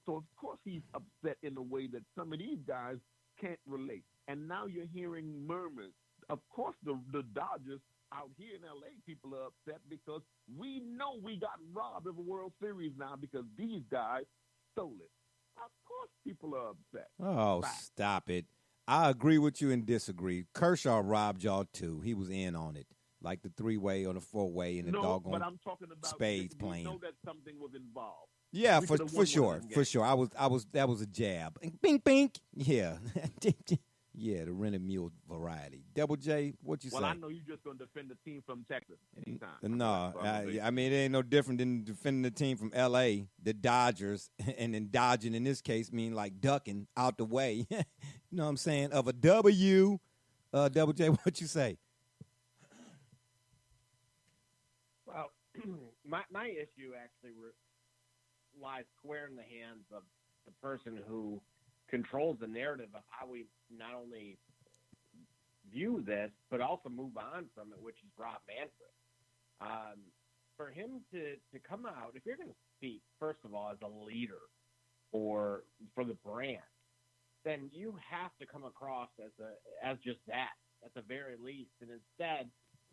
So, of course, he's upset in a way that some of these guys can't relate. And now you're hearing murmurs. Of course, the Dodgers out here in L.A., people are upset because we know we got robbed of a World Series now because these guys stole it. Of course, people are upset. Oh, Fact. stop it. I agree with you and disagree. Kershaw robbed y'all, too. He was in on it. Like the 3-way or the 4-way and the No, doggone but I'm talking about spades we playing. know that something was involved. Yeah, We for could've won sure, one of them for games. sure. That was a jab. Bink, bink. Yeah. Yeah, the rented mule variety. Double J, what you Well, say? I know you're just going to defend the team from Texas anytime. No, Probably. I mean, it ain't no different than defending the team from L.A., the Dodgers, and then dodging in this case mean like ducking out the way. You know what I'm saying? Of a W. Double J, what you say? Well, my issue actually lies square in the hands of the person who controls the narrative of how we not only view this, but also move on from it, which is Rob Manfred. For him to come out, if you're going to speak, first of all, as a leader for the brand, then you have to come across as just that, at the very least. And instead,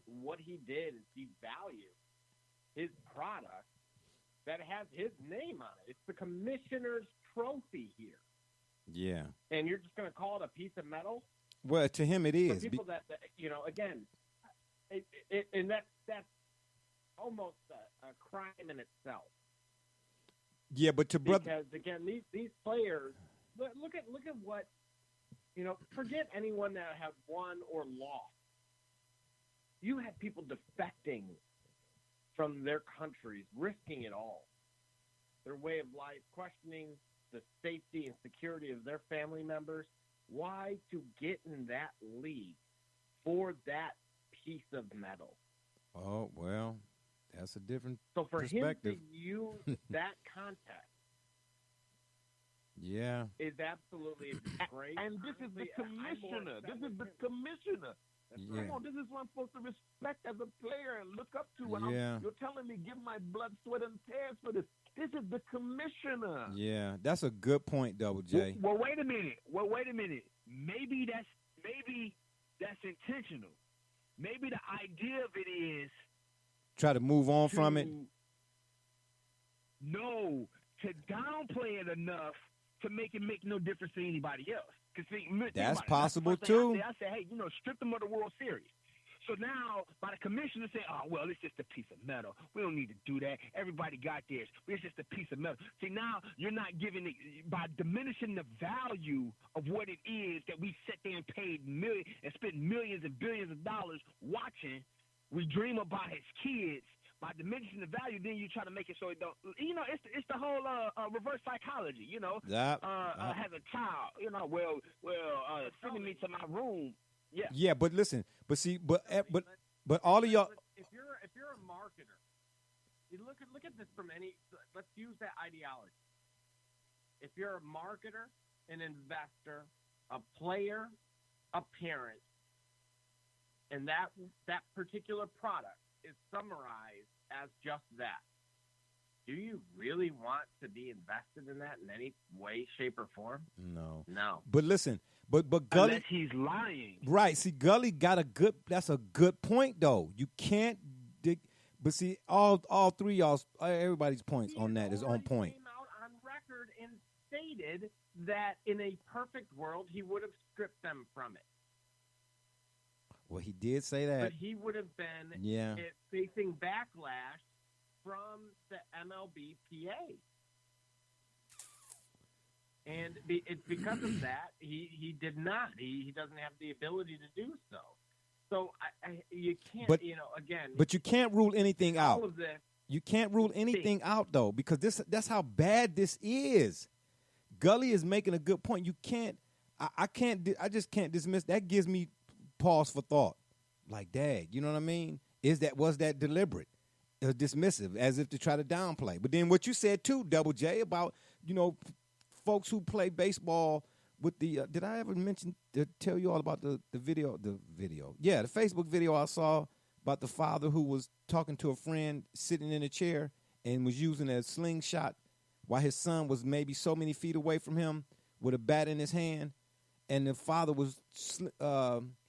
what he did is devalue his product that has his name on it. It's the commissioner's trophy here. Yeah. And you're just going to call it a piece of metal? Well, to him it is. For people that again, and that's almost a crime in itself. Yeah, but to brother, Because again, these players, look at what, forget anyone that have won or lost. You had people defecting from their countries, risking it all, their way of life, questioning the safety and security of their family members. Why to get in that league for that piece of metal? oh well, that's a different So for perspective. him to use that context Yeah. is absolutely a disgrace. And this is the commissioner. This is the commissioner. Yeah. Come on, this is what I'm supposed to respect as a player and look up to. And Yeah. you're telling me give my blood, sweat, and tears for this. This is the commissioner. Yeah, that's a good point, Double J. Well, wait a minute. Maybe that's intentional. Maybe the idea of it is Try to move on from it. No, to downplay it enough to make it make no difference to anybody else. That's possible, First thing too. I say, hey, strip them of the World Series. So now, by the commissioner saying, oh, well, it's just a piece of metal. We don't need to do that. Everybody got theirs. It's just a piece of metal. See, now you're not giving it, by diminishing the value of what it is that we sat there and paid millions and spent millions and billions of dollars watching. We dream about his kids. By diminishing the value, then you try to make it so it don't. It's the whole reverse psychology. That, As a child, sending me to my room. Yeah. yeah, but listen, but all of y'all. If you're a marketer, you look at this from let's use that ideology. If you're a marketer, an investor, a player, a parent, and that particular product is summarized as just that, do you really want to be invested in that in any way, shape, or form? No. But listen, but Gully, unless he's lying. right? See, Gully got that's a good point though. You can't dig, but see, all three y'all, everybody's points on that is on point. He came out on record and stated that in a perfect world he would have stripped them from it. Well, he did say that. But he would have been facing backlash from the MLBPA. And it's because of that, he did not. He doesn't have the ability to do so. So you can't, But- again. But you can't rule anything all out. of this, You can't rule anything out though, because that's how bad this is. Gully is making a good point. You can't. I just can't dismiss. That gives me pause for thought. Like, dad, you know what I mean? Was that deliberate? Dismissive, as if to try to downplay. But then what you said too, Double J, about folks who play baseball with the. Did I ever tell you all about the video? The video, yeah, the Facebook video I saw about the father who was talking to a friend sitting in a chair and was using a slingshot while his son was maybe so many feet away from him with a bat in his hand. And the father was,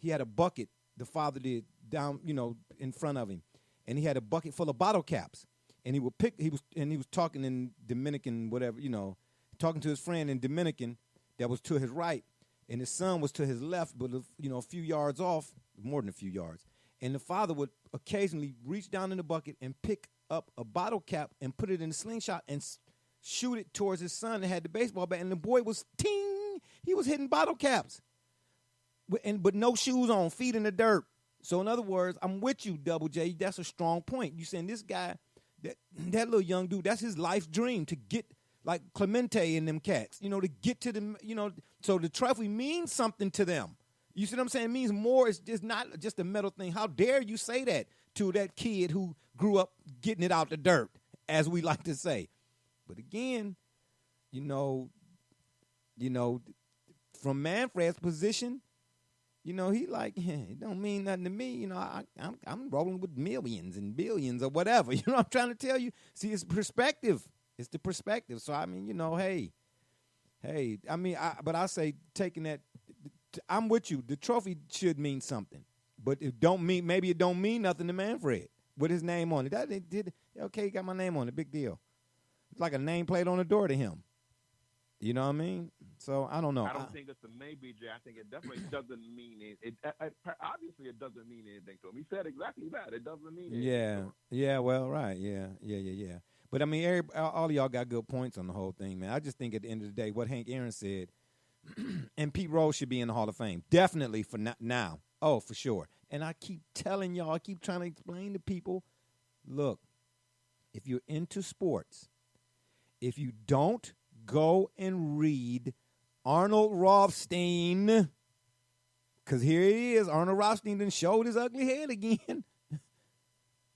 he had a bucket, the father did, down, in front of him. And he had a bucket full of bottle caps. And he was talking in Dominican, whatever, talking to his friend in Dominican that was to his right, and his son was to his left, but a few yards off, more than a few yards. And the father would occasionally reach down in the bucket and pick up a bottle cap and put it in a slingshot and shoot it towards his son that had the baseball bat. And the boy was ting. He was hitting bottle caps, but no shoes on, feet in the dirt. So in other words, I'm with you, Double J. That's a strong point. You saying this guy, that little young dude, that's his life dream to get like Clemente and them cats, to get to them, so the trophy means something to them. You see what I'm saying? It means more. It's just not just a metal thing. How dare you say that to that kid who grew up getting it out the dirt, as we like to say. But again, from Manfred's position, he like, it don't mean nothing to me. I'm rolling with millions and billions or whatever. You know what I'm trying to tell you? See, it's perspective. It's the perspective. So, I mean, hey, I mean, but I say taking that, I'm with you. The trophy should mean something. But maybe it don't mean nothing to Manfred with his name on it. Okay, he got my name on it. Big deal. It's like a nameplate on the door to him. You know what I mean? So I don't know. I don't think it's a maybe, Jay. I think it definitely doesn't mean it. Obviously, it doesn't mean anything to him. He said exactly that. It doesn't mean anything. Yeah. Yeah. Well, right. Yeah. But I mean, all of y'all got good points on the whole thing, man. I just think at the end of the day, what Hank Aaron said, and Pete Rose should be in the Hall of Fame, definitely for now. Oh, for sure. And I keep telling y'all, I keep trying to explain to people, look, if you're into sports, if you don't go and read Arnold Rothstein, because here he is, Arnold Rothstein done showed his ugly head again.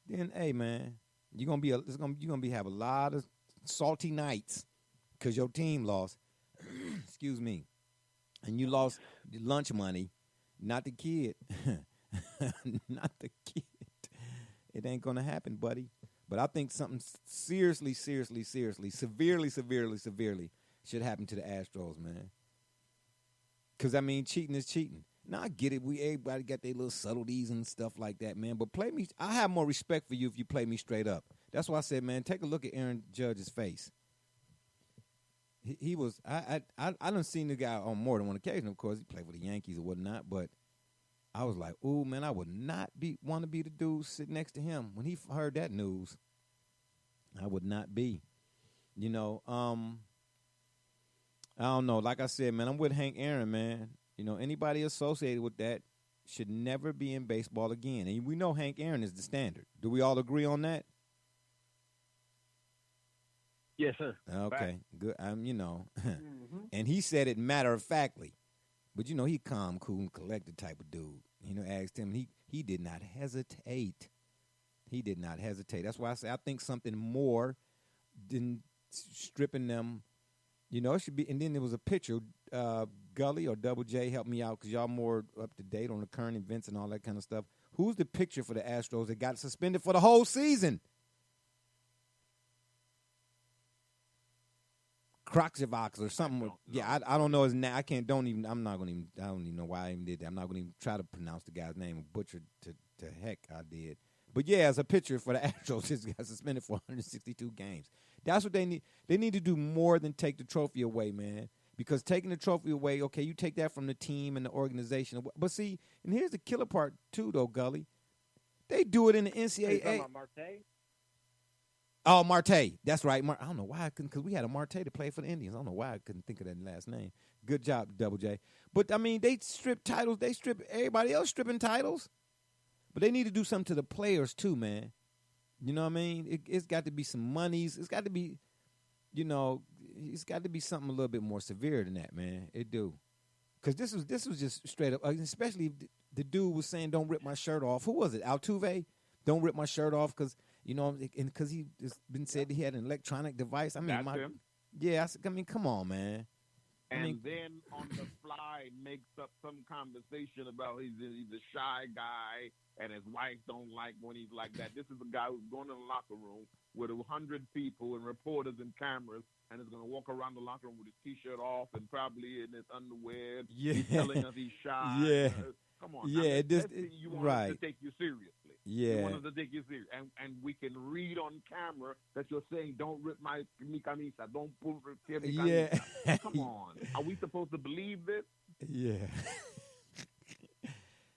Then, hey man, you're gonna have a lot of salty nights because your team lost. Excuse me, and you lost the lunch money, not the kid, not the kid. It ain't gonna happen, buddy. But I think something severely should happen to the Astros, man. Because, I mean, cheating is cheating. Now, I get it. Everybody got their little subtleties and stuff like that, man. But play me. I have more respect for you if you play me straight up. That's why I said, man, take a look at Aaron Judge's face. He was, I done seen the guy on more than one occasion, of course. He played for the Yankees or whatnot, but I was like, ooh, man, I would not want to be the dude sitting next to him. When he heard that news, I would not be. I don't know. Like I said, man, I'm with Hank Aaron, man. Anybody associated with that should never be in baseball again. And we know Hank Aaron is the standard. Do we all agree on that? Yes, sir. Okay, good. And he said it matter-of-factly. But, he calm, cool, and collected type of dude. Asked him, he did not hesitate. He did not hesitate. That's why I say I think something more than stripping them. It should be. And then there was a picture. Gully or Double J, help me out because y'all more up to date on the current events and all that kind of stuff. Who's the picture for the Astros that got suspended for the whole season? Kroxevox or something. I don't know his name. I don't even know why I even did that. I'm not going to even try to pronounce the guy's name. Butchered to heck, I did. But yeah, as a pitcher for the Astros, this got suspended for 162 games. That's what they need. They need to do more than take the trophy away, man. Because taking the trophy away, okay, you take that from the team and the organization. But see, and here's the killer part too, though, Gully. They do it in the NCAA. Are you talking about Marte? Oh, Marte. That's right. I don't know why I couldn't, because we had a Marte to play for the Indians. I don't know why I couldn't think of that last name. Good job, Double J. But, I mean, they strip titles. They strip everybody else stripping titles. But they need to do something to the players, too, man. You know what I mean? It's got to be some monies. It's got to be, it's got to be something a little bit more severe than that, man. It do. Because this was just straight up, especially if the dude was saying, don't rip my shirt off. Who was it? Altuve? Don't rip my shirt off because, because he has been said that he had an electronic device. I mean, come on, man. And then on the fly makes up some conversation about he's a shy guy and his wife don't like when he's like that. This is a guy who's going in the locker room with 100 people and reporters and cameras and is going to walk around the locker room with his T-shirt off and probably in his underwear. Yeah. He's telling us he's shy. Yeah. Come on. Yeah. You want us to take you seriously. Yeah. We want us to take you serious. And we can read on camera that you're saying, don't rip mi camisa, don't pull mi camisa. Yeah. Come on. Are we supposed to believe this? Yeah.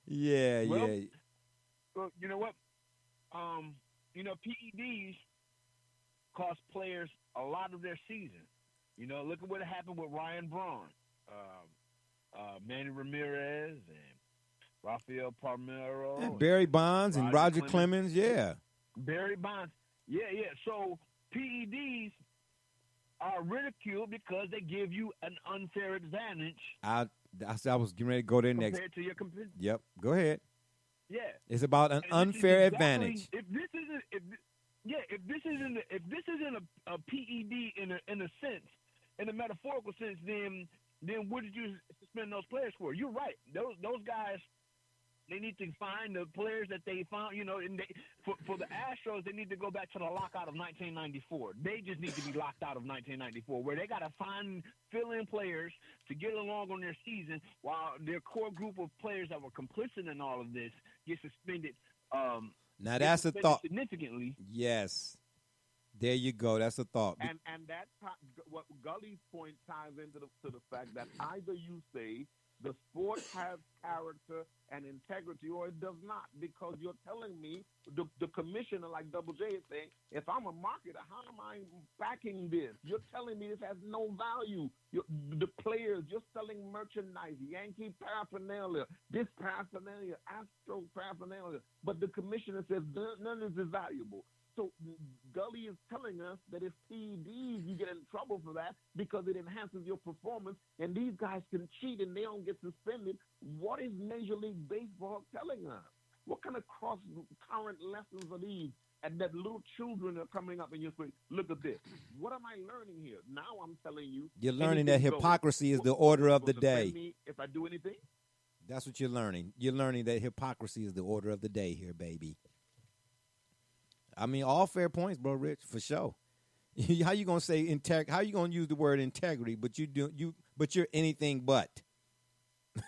Yeah, Well, yeah. Well, you know what? PEDs cost players a lot of their season. Look at what happened with Ryan Braun, Manny Ramirez, and Rafael Palmeiro, And Barry Bonds and Roger Clemens, yeah. Barry Bonds, yeah. So PEDs are ridiculed because they give you an unfair advantage. I was getting ready to go there next. Compared to your competitor. Yep, go ahead. Yeah, it's about an unfair advantage. If this isn't a PED in a sense, in a metaphorical sense, then what did you suspend those players for? You're right. Those guys, they need to find the players that they found. And for the Astros, they need to go back to the lockout of 1994. They just need to be locked out of 1994, where they got to fill in players to get along on their season, while their core group of players that were complicit in all of this get suspended. Now that's a thought. Significantly. Yes. There you go. That's a thought. And that's what Gully's point ties into the fact that either you say the sport has character and integrity, or it does not, because you're telling me, the commissioner, like Double J is saying, if I'm a marketer, how am I backing this? You're telling me this has no value. The players, you're selling merchandise, Yankee paraphernalia, this paraphernalia, Astro paraphernalia, but the commissioner says none of this is valuable. So Gully is telling us that if PEDs, you get in trouble for that because it enhances your performance, and these guys can cheat and they don't get suspended. What is Major League Baseball telling us? What kind of cross-current lessons are these? And that little children are coming up and you're saying, look at this. What am I learning here? Now I'm telling you. You're learning that hypocrisy is the order of the day. Me if I do anything? That's what you're learning. You're learning that hypocrisy is the order of the day here, baby. I mean, all fair points, bro, Rich, for sure. How you gonna say how you gonna use the word integrity, but you're anything but?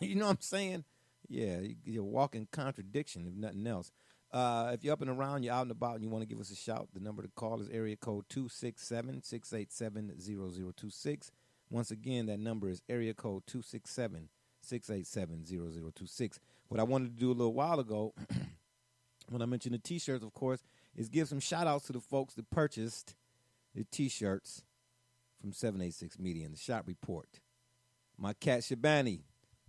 You know what I'm saying? Yeah, you're a walking contradiction, if nothing else. If you're up and around, you're out and about, and you want to give us a shout, the number to call is area code 267-687-0026. Once again, that number is area code 267-687-0026. What I wanted to do a little while ago, when I mentioned the T-shirts, of course, is give some shout-outs to the folks that purchased the T-shirts from 786 Media and the Shop Report. My cat Shabani,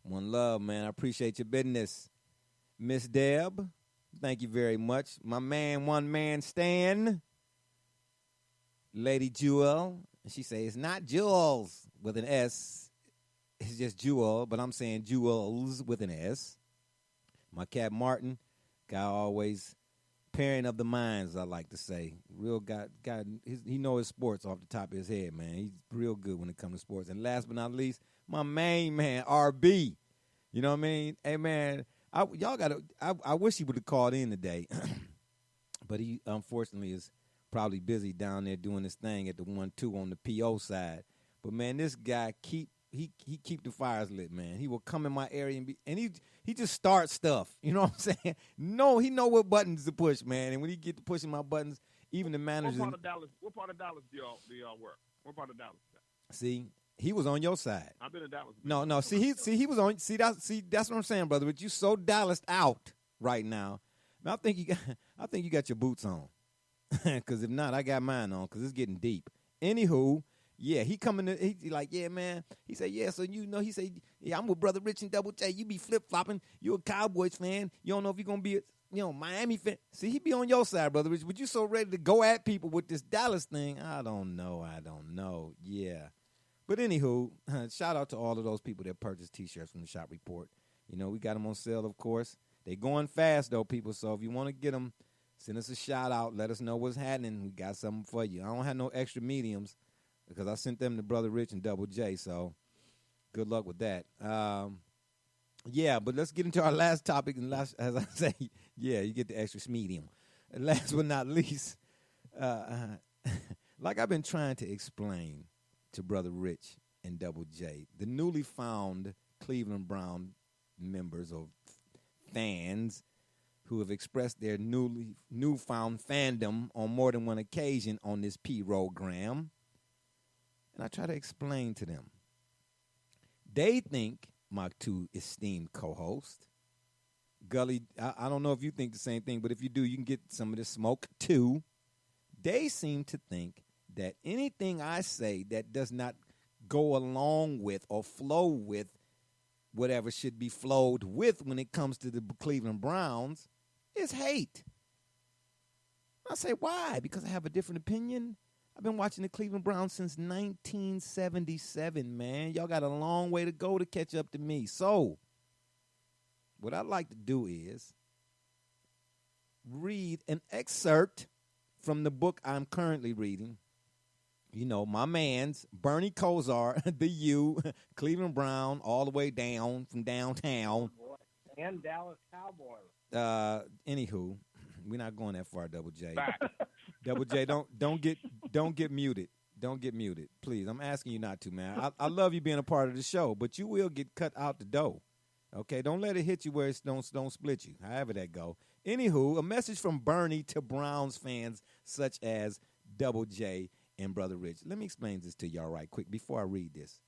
one love, man. I appreciate your business. Miss Deb, thank you very much. My man, one man Stan. Lady Jewel, she says it's not Jewels with an S. It's just Jewel, but I'm saying Jewels with an S. My cat Martin, guy always parent of the minds, I like to say. Real guy, he knows his sports off the top of his head, man. He's real good when it comes to sports. And last but not least, my main man, RB. You know what I mean? Hey, man, I wish he would have called in today. But he, unfortunately, is probably busy down there doing this thing at the 1-2 on the PO side. But, man, this guy he keep the fires lit, man. He will come in my area and he just starts stuff. You know what I'm saying? No, he know what buttons to push, man. And when he get to pushing my buttons, even the managers. What part of Dallas do y'all work? What part of Dallas? See, he was on your side. I've been in Dallas. No. See, he was on. That's what I'm saying, brother. But you so Dallas out right now. I think you got your boots on. Because if not, I got mine on. Because it's getting deep. Anywho. Yeah, he coming to, he like, yeah, man. He said, yeah, so he said, yeah, I'm with Brother Rich and Double J. You be flip-flopping. You a Cowboys fan. You don't know if you're going to be a, Miami fan. See, he be on your side, Brother Rich. But you so ready to go at people with this Dallas thing. I don't know. Yeah. But anywho, shout out to all of those people that purchased T-shirts from the Shop Report. We got them on sale, of course. They going fast, though, people. So if you want to get them, send us a shout out. Let us know what's happening. We got something for you. I don't have no extra mediums, because I sent them to Brother Rich and Double J, so good luck with that. Yeah, but let's get into our last topic. And as I say, yeah, you get the extra medium. And last but not least, like I've been trying to explain to Brother Rich and Double J, the newly found Cleveland Brown members or fans who have expressed their newfound fandom on more than one occasion on this P-Rogram. And I try to explain to them. They think, my two esteemed co-hosts, Gully, I don't know if you think the same thing, but if you do, you can get some of this smoke too. They seem to think that anything I say that does not go along with or flow with whatever should be flowed with when it comes to the Cleveland Browns is hate. I say, why? Because I have a different opinion? I've been watching the Cleveland Browns since 1977, man. Y'all got a long way to go to catch up to me. So, what I'd like to do is read an excerpt from the book I'm currently reading. You know, my man's Bernie Kosar, the U, Cleveland Brown, all the way down from downtown. And Dallas Cowboys. Anywho, we're not going that far, Double J. Double J, don't get muted. Don't get muted, please. I'm asking you not to, man. I love you being a part of the show, but you will get cut out the dough. Okay, don't let it hit you where it don't split you. However that go. Anywho, a message from Bernie to Browns fans such as Double J and Brother Rich. Let me explain this to y'all right quick before I read this.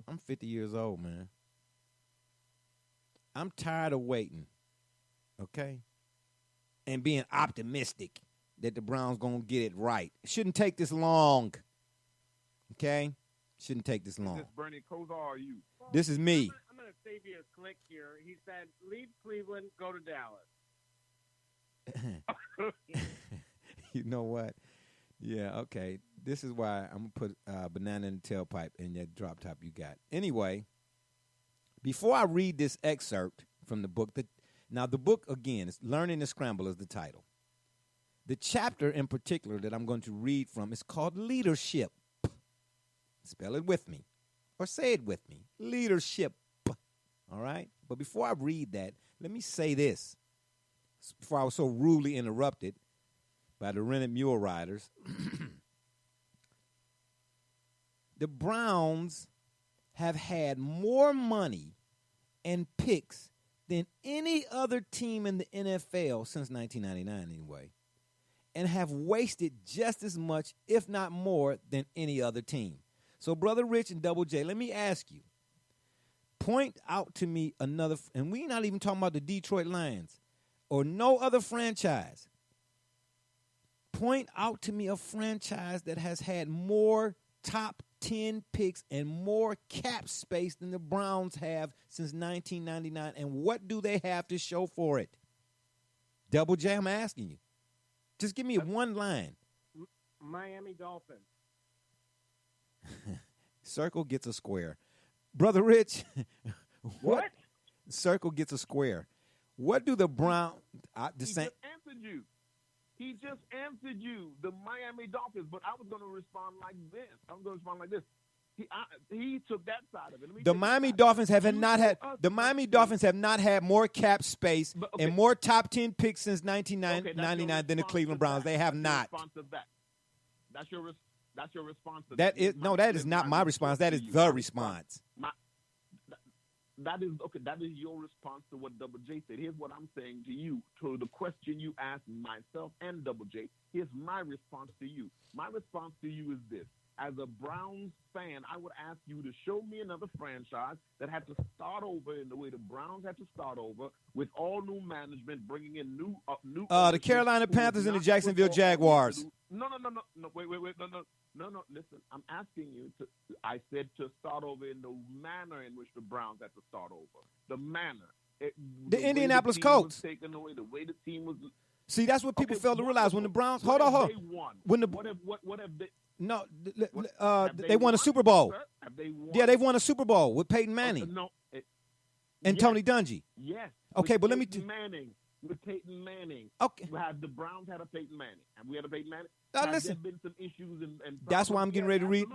I'm 50 years old, man. I'm tired of waiting, okay, and being optimistic that the Browns going to get it right. It shouldn't take this long, okay? Shouldn't take this long. Is this Bernie Kosar or you? This is me. I'm going to save you a click here. He said, leave Cleveland, go to Dallas. You know what? Yeah, okay. This is why I'm going to put banana in the tailpipe in that drop top you got. Anyway, before I read this excerpt from the book, now the book, again, is Learning to Scramble is the title. The chapter in particular that I'm going to read from is called Leadership. Spell it with me, or say it with me. Leadership. All right? But before I read that, let me say this. Before I was so rudely interrupted by the rented mule riders, the Browns have had more money and picks than any other team in the NFL since 1999 anyway, and have wasted just as much, if not more, than any other team. So, Brother Rich and Double J, let me ask you, point out to me another, and we're not even talking about the Detroit Lions or no other franchise. Point out to me a franchise that has had more top 10 picks and more cap space than the Browns have since 1999, and what do they have to show for it? Double J, I'm asking you. Just give me one line. Miami Dolphins. Circle gets a square. Brother Rich, What? Circle gets a square. What do the Browns... Just answered you. He just answered you, the Miami Dolphins, but I was going to respond like this. He took that side of it. The Miami Dolphins have not had more cap space and more top 10 picks since 1999 than the Cleveland Browns. They have not. That's your response to that. That is not my response. That is the response. That is okay. That is your response to what Double J said. Here's what I'm saying to you, to the question you asked myself and Double J. Here's my response to you. My response to you is this. As a Browns fan, I would ask you to show me another franchise that had to start over in the way the Browns had to start over, with all new management, bringing in new. The Carolina Panthers and the Jacksonville Jaguars. No. Wait. No. Listen, I'm asking you to. I said to start over in the manner in which the Browns had to start over. The manner. The Indianapolis Colts. Taken away, the way the team was. See, that's what people fail to realize when the Browns. Hold on. When what have they? No, they won a Super Bowl. Have they won? Yeah, they've won a Super Bowl with Peyton Manning and Tony Dungy. Yes. Okay, but let me. With Peyton Manning. Okay. Have the Browns had a Peyton Manning? Have we had a Peyton Manning? Listen. There been some issues and that's why I'm getting ready to read.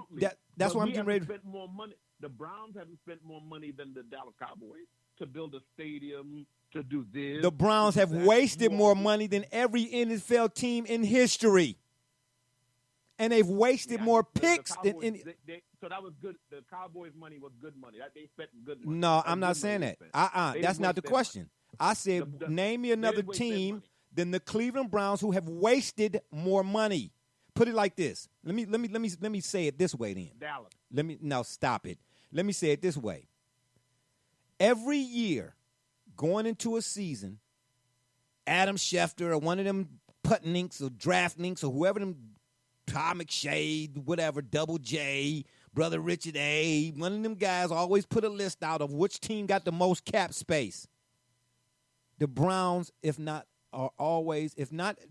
That's why I'm getting ready to spend more money. The Browns haven't spent more money than the Dallas Cowboys to build a stadium, to do this. The Browns have wasted more money than every NFL team in history. And they've wasted Yeah, more the picks than Cowboys, any. so that was good. The Cowboys' money was good money. That they spent good money. No, That I'm was not good saying money that. they spent. They That's didn't not the waste their question. I said, name me another didn't waste their team money. than the Cleveland Browns who have wasted more money. Put it like this. Let me say it this way then. Dallas. Stop it. Let me say it this way. Every year, going into a season, Adam Schefter or one of them Putninks or Draftninks or whoever them, Todd McShay, whatever, Double J, Brother Richard A., one of them guys always put a list out of which team got the most cap space. The Browns, if not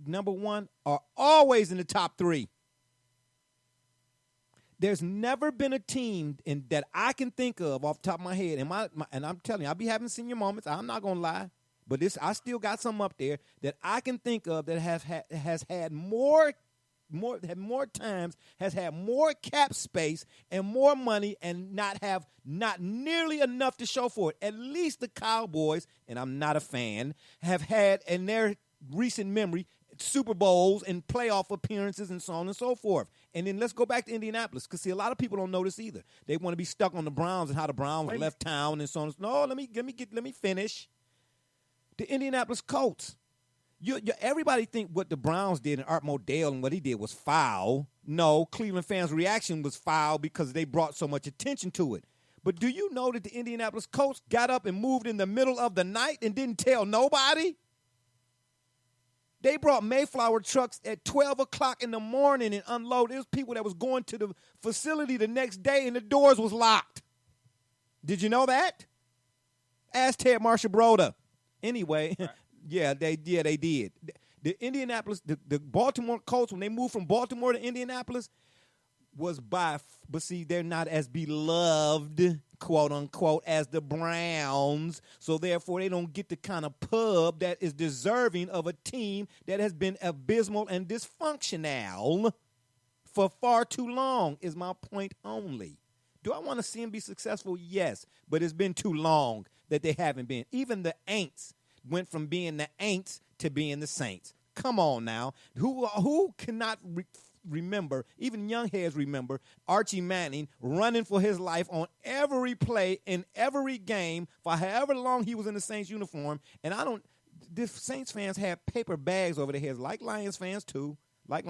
number one, are always in the top three. There's never been a team that I can think of off the top of my head, and I'm telling you, I'll be having senior moments. I'm not gonna lie, but I still got some up there that I can think of that has had more times, has had more cap space and more money, and not nearly enough to show for it. At least the Cowboys, and I'm not a fan, have had in their recent memory Super Bowls and playoff appearances and so on and so forth. And then let's go back to Indianapolis, because see, a lot of people don't know this either. They want to be stuck on the Browns and how the Browns left town and so on. No, let me finish. The Indianapolis Colts. Everybody think what the Browns did and Art Modell and what he did was foul. No, Cleveland fans' reaction was foul because they brought so much attention to it. But do you know that the Indianapolis Colts got up and moved in the middle of the night and didn't tell nobody? They brought Mayflower trucks at 12 o'clock in the morning and unloaded. There was people that was going to the facility the next day and the doors was locked. Did you know that? Ask Ted Marshall-Broda. Anyway, Right. Yeah, they did. The Indianapolis, the Baltimore Colts, when they moved from Baltimore to Indianapolis, but see, they're not as beloved, quote unquote, as the Browns. So therefore, they don't get the kind of pub that is deserving of a team that has been abysmal and dysfunctional for far too long, is my point only. Do I want to see them be successful? Yes, but it's been too long that they haven't been. Even the Aints went from being the Aints to being the Saints. Come on now. Who cannot remember, even young heads remember, Archie Manning running for his life on every play in every game for however long he was in the Saints uniform. And the Saints fans had paper bags over their heads, like Lions fans too. Yeah.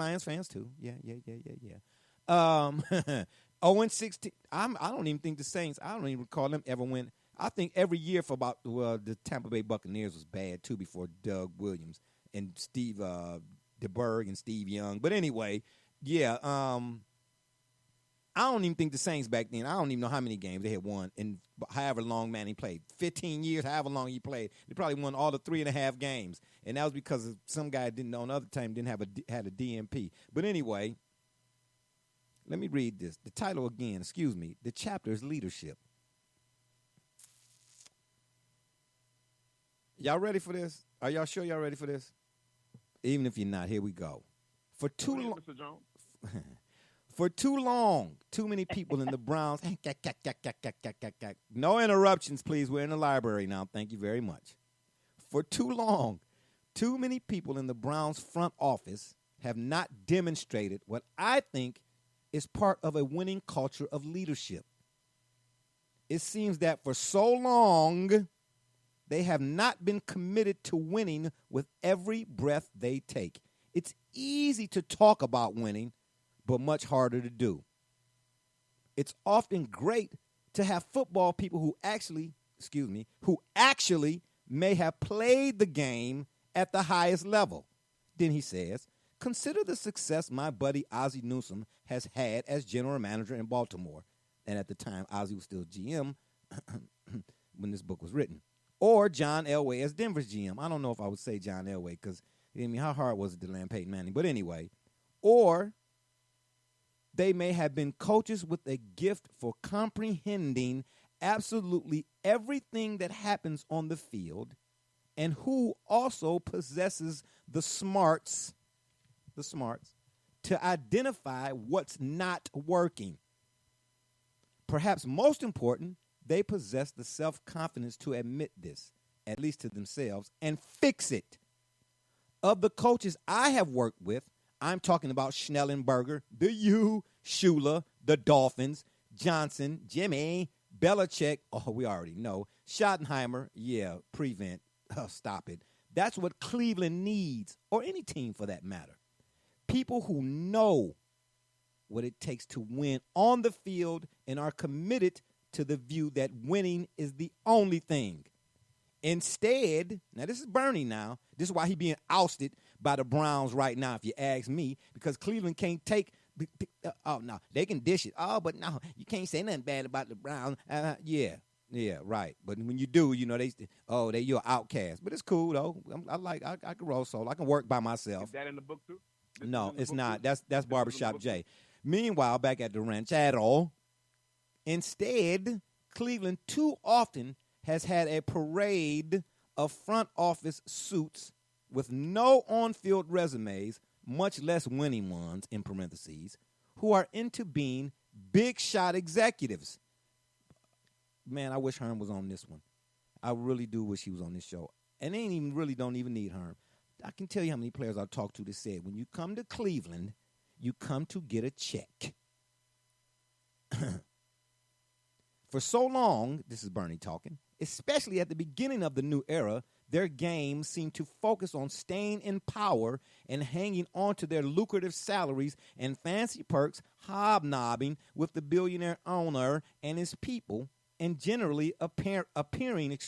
0-16. I don't even think the Saints, I don't even recall them ever win. I think every year for about the Tampa Bay Buccaneers was bad too before Doug Williams and Steve DeBerg and Steve Young. But anyway, yeah, I don't even think the Saints back then, I don't even know how many games they had won in however long Manning played. 15 years, however long he played. They probably won all the 3.5 games. And that was because some guy didn't, on the other team, didn't had a DMP. But anyway, let me read this. The title again, the chapter is leadership. Y'all ready for this? Are y'all sure y'all ready for this? Even if you're not, here we go. For too long, Mr. Jones. for too long, too many people in the Browns. No interruptions, please. We're in the library now. Thank you very much. For too long, too many people in the Browns front office have not demonstrated what I think is part of a winning culture of leadership. It seems that for so long, they have not been committed to winning with every breath they take. It's easy to talk about winning, but much harder to do. It's often great to have football people who actually may have played the game at the highest level. Then he says, consider the success my buddy Ozzie Newsome has had as general manager in Baltimore. And at the time, Ozzie was still GM when this book was written. Or John Elway as Denver's GM. I don't know if I would say John Elway because, how hard was it to land Peyton Manning? But anyway. Or they may have been coaches with a gift for comprehending absolutely everything that happens on the field and who also possesses the smarts to identify what's not working. Perhaps most important, they possess the self-confidence to admit this, at least to themselves, and fix it. Of the coaches I have worked with, I'm talking about Schnellenberger, the U, Shula, the Dolphins, Johnson, Jimmy, Belichick. Oh, we already know. Schottenheimer, yeah, prevent. Stop it. That's what Cleveland needs, or any team for that matter. People who know what it takes to win on the field and are committed to the view that winning is the only thing. Instead, now this is Bernie now. This is why he's being ousted by the Browns right now, if you ask me, because Cleveland can't take oh, no, they can dish it. Oh, but no, you can't say nothing bad about the Browns. Yeah, right. But when you do, they you're an outcast. But it's cool, though. I can roll solo. I can work by myself. Is that in the book, too? No, it's not. That's Barbershop J. Meanwhile, back at the ranchero, instead, Cleveland too often has had a parade of front office suits with no on-field resumes, much less winning ones, in parentheses, who are into being big-shot executives. Man, I wish Herm was on this one. I really do wish he was on this show. And they don't even need Herm. I can tell you how many players I've talked to that said, when you come to Cleveland, you come to get a check. For so long, this is Bernie talking, especially at the beginning of the new era, their games seem to focus on staying in power and hanging on to their lucrative salaries and fancy perks, hobnobbing with the billionaire owner and his people, and generally appearing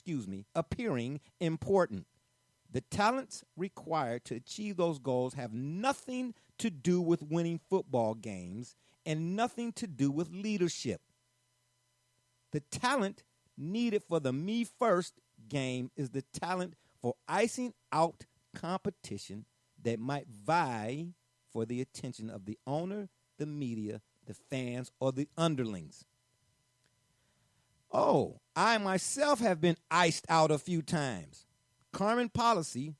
important. The talents required to achieve those goals have nothing to do with winning football games and nothing to do with leadership. The talent needed for the me first game is the talent for icing out competition that might vie for the attention of the owner, the media, the fans, or the underlings. Oh, I myself have been iced out a few times. Carmen Policy,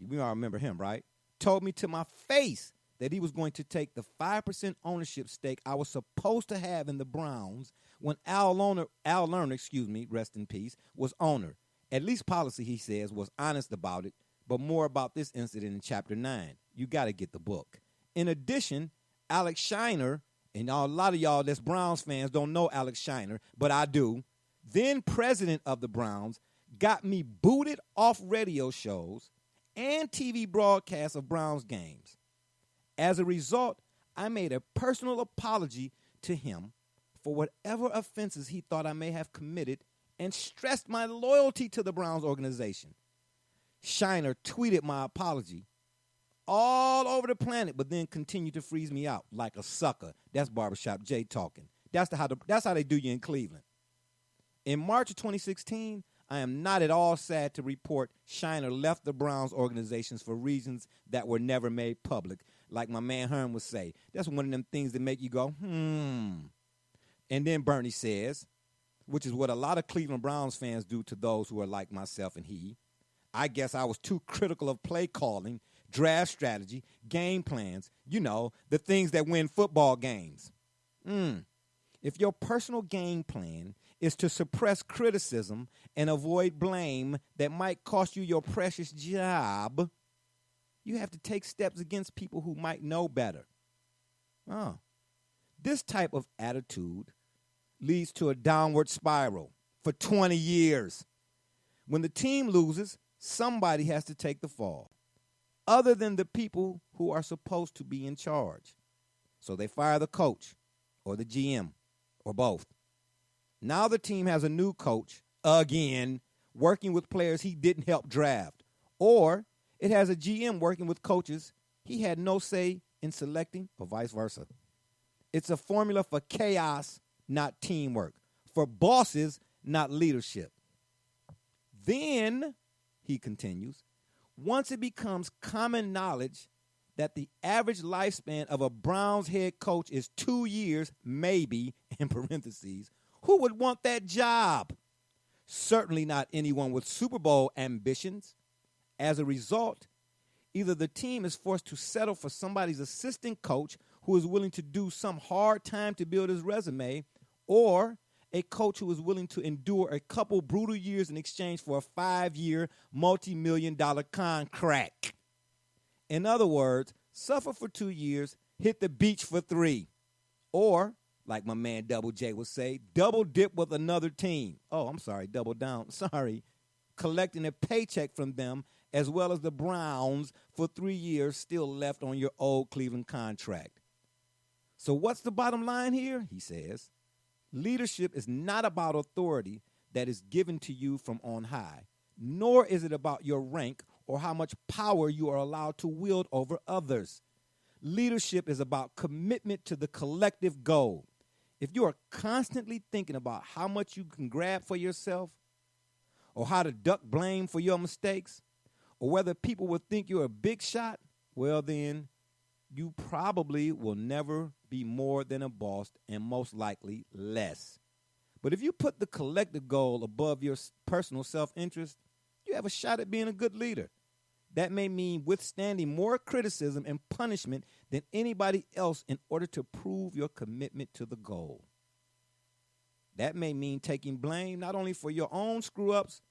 we all remember him, right? Told me to my face that he was going to take the 5% ownership stake I was supposed to have in the Browns when Al Lerner, rest in peace, was owner. At least Policy, he says, was honest about it, but more about this incident in Chapter 9. You got to get the book. In addition, Alex Shiner, and a lot of y'all that's Browns fans don't know Alex Shiner, but I do, then president of the Browns, got me booted off radio shows and TV broadcasts of Browns games. As a result, I made a personal apology to him for whatever offenses he thought I may have committed and stressed my loyalty to the Browns organization. Shiner tweeted my apology all over the planet, but then continued to freeze me out like a sucker. That's Barbershop J talking. That's how they do you in Cleveland. In March of 2016, I am not at all sad to report Shiner left the Browns organizations for reasons that were never made public. Like my man Herm would say, that's one of them things that make you go, And then Bernie says, which is what a lot of Cleveland Browns fans do to those who are like myself and he, I guess I was too critical of play calling, draft strategy, game plans, the things that win football games. If your personal game plan is to suppress criticism and avoid blame that might cost you your precious job, you have to take steps against people who might know better. This type of attitude leads to a downward spiral for 20 years. When the team loses, somebody has to take the fall, other than the people who are supposed to be in charge. So they fire the coach or the GM or both. Now the team has a new coach, again, working with players he didn't help draft. Or it has a GM working with coaches he had no say in selecting, or vice versa. It's a formula for chaos, not teamwork. For bosses, not leadership. Then, he continues, once it becomes common knowledge that the average lifespan of a Browns head coach is 2 years, maybe, in parentheses, who would want that job? Certainly not anyone with Super Bowl ambitions. As a result, either the team is forced to settle for somebody's assistant coach who is willing to do some hard time to build his resume, or a coach who is willing to endure a couple brutal years in exchange for a 5-year, multi-million-dollar contract. In other words, suffer for 2 years, hit the beach for 3. Or, like my man Double J would say, double dip with another team. Oh, I'm sorry, double down. Sorry. Collecting a paycheck from them as well as the Browns for 3 years still left on your old Cleveland contract. So what's the bottom line here? He says, leadership is not about authority that is given to you from on high, nor is it about your rank or how much power you are allowed to wield over others. Leadership is about commitment to the collective goal. If you are constantly thinking about how much you can grab for yourself, or how to duck blame for your mistakes, or whether people will think you're a big shot, well then, you probably will never be more than a boss and most likely less. But if you put the collective goal above your personal self-interest, you have a shot at being a good leader. That may mean withstanding more criticism and punishment than anybody else in order to prove your commitment to the goal. That may mean taking blame not only for your own screw-ups,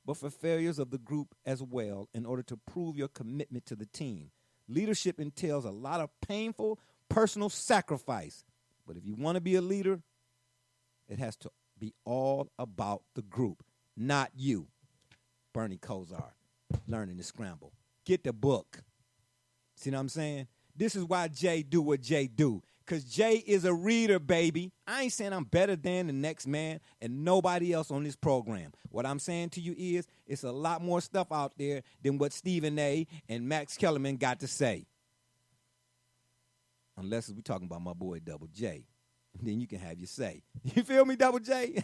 but for failures of the group as well in order to prove your commitment to the team. Leadership entails a lot of painful personal sacrifice. But if you want to be a leader, it has to be all about the group, not you. Bernie Kosar, Learning to Scramble. Get the book. See what I'm saying? This is why Jay do what Jay do. Because Jay is a reader, baby. I ain't saying I'm better than the next man and nobody else on this program. What I'm saying to you is it's a lot more stuff out there than what Stephen A. and Max Kellerman got to say. Unless we're talking about my boy Double J. Then you can have your say. You feel me, Double J?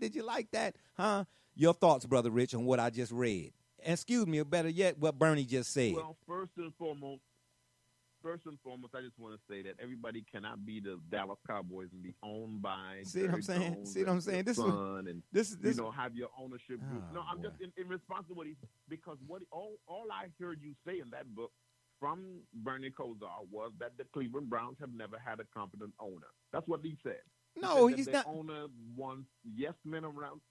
Did you like that? Huh? Your thoughts, Brother Rich, on what I just read. And excuse me, or better yet, what Bernie just said. Well, first and foremost, I just want to say that everybody cannot be the Dallas Cowboys and be owned by. See what I'm saying? See what I'm saying? This is you know, have your ownership group. Oh, No, I'm boy. just in response to what he, because what all I heard you say in that book from Bernie Kosar was that the Cleveland Browns have never had a competent owner. That's what he said. No, He said he's that not. the owner wants yes men around.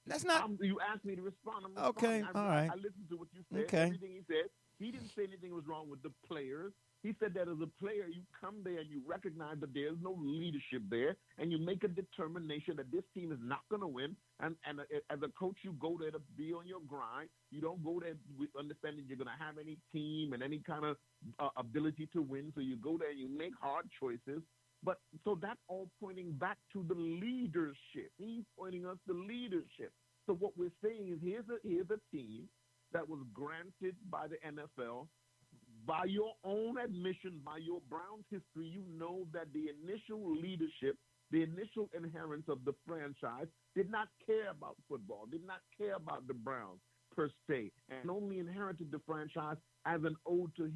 That's not. You asked me to respond. I'm Okay, responding. all right. I listened to what you said. Okay. Everything he said. He didn't say anything was wrong with the players. He said that as a player, you come there and you recognize that there's no leadership there, and you make a determination that this team is not going to win. And as a coach, you go there to be on your grind. You don't go there with understanding you're going to have any team and any kind of ability to win. So you go there and you make hard choices. But so that's all pointing back to the leadership. He's pointing us to leadership. So what we're saying is here's a team that was granted by the NFL. By your own admission, by your Browns history, you know that the initial leadership, the initial inheritance of the franchise did not care about football, did not care about the Browns per se, and only inherited the franchise as an ode to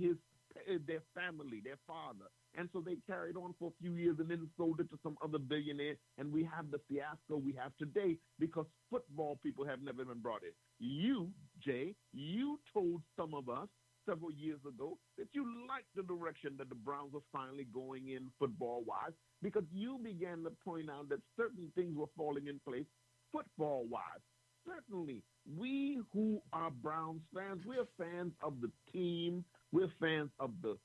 their family, their father. And so they carried on for a few years and then sold it to some other billionaire, and we have the fiasco we have today because football people have never been brought in. You, Jay, you told some of us several years ago that you liked the direction that the Browns were finally going in football-wise because you began to point out that certain things were falling in place football-wise. Certainly, we who are Browns fans, we're fans of the team. We're fans of the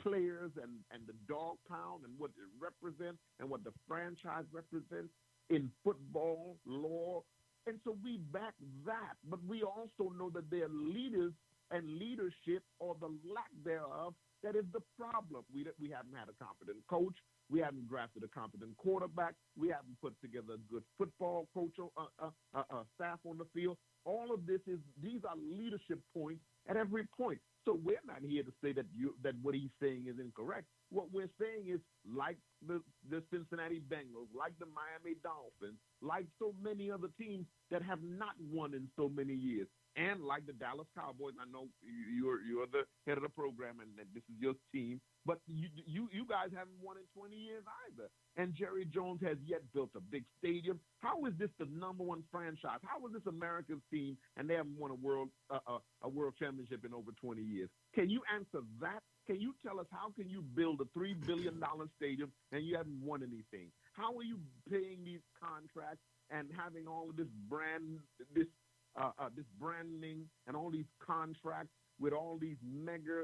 players and the dog pound and what it represents and what the franchise represents in football lore. And so we back that. But we also know that there are leaders and leadership or the lack thereof that is the problem. We haven't had a competent coach. We haven't drafted a competent quarterback. We haven't put together a good football coach staff on the field. All of these are leadership points at every point. So we're not here to say that what he's saying is incorrect. What we're saying is like the Cincinnati Bengals, like the Miami Dolphins, like so many other teams that have not won in so many years. And like the Dallas Cowboys, I know you're the head of the program and this is your team, but you guys haven't won in 20 years either. And Jerry Jones has yet built a big stadium. How is this the number one franchise? How is this America's team and they haven't won a world championship in over 20 years? Can you answer that? Can you tell us how can you build a $3 billion stadium and you haven't won anything? How are you paying these contracts and having all of this branding and all these contracts with all these mega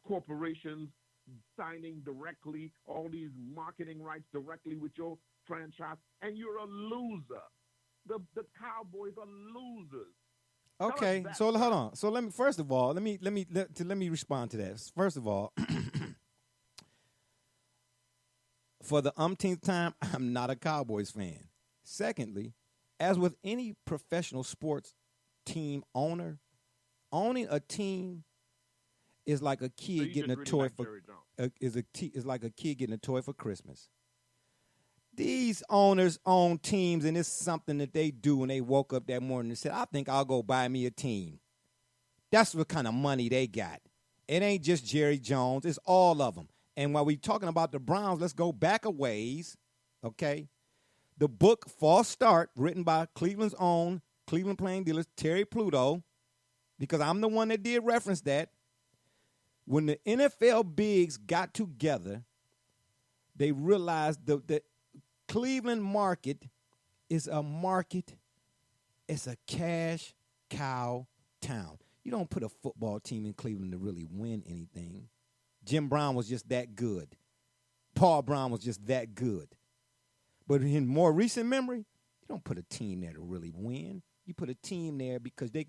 corporations signing directly, all these marketing rights directly with your franchise, and you're a loser. The Cowboys are losers. Okay, that, so sir. hold on. So let me respond to that. First of all, for the umpteenth time, I'm not a Cowboys fan. Secondly, as with any professional sports team owner, owning a team is like a kid getting a toy for is like a kid getting a toy for Christmas. These owners own teams, and it's something that they do when they woke up that morning and said, I think I'll go buy me a team. That's what kind of money they got. It ain't just Jerry Jones. It's all of them. And while we're talking about the Browns, let's go back a ways, okay? The book False Start, written by Cleveland's own Cleveland Plain Dealers, Terry Pluto, because I'm the one that did reference that. When the NFL bigs got together, they realized the Cleveland market is a market. It's a cash cow town. You don't put a football team in Cleveland to really win anything. Jim Brown was just that good. Paul Brown was just that good. But in more recent memory, you don't put a team there to really win. You put a team there because they're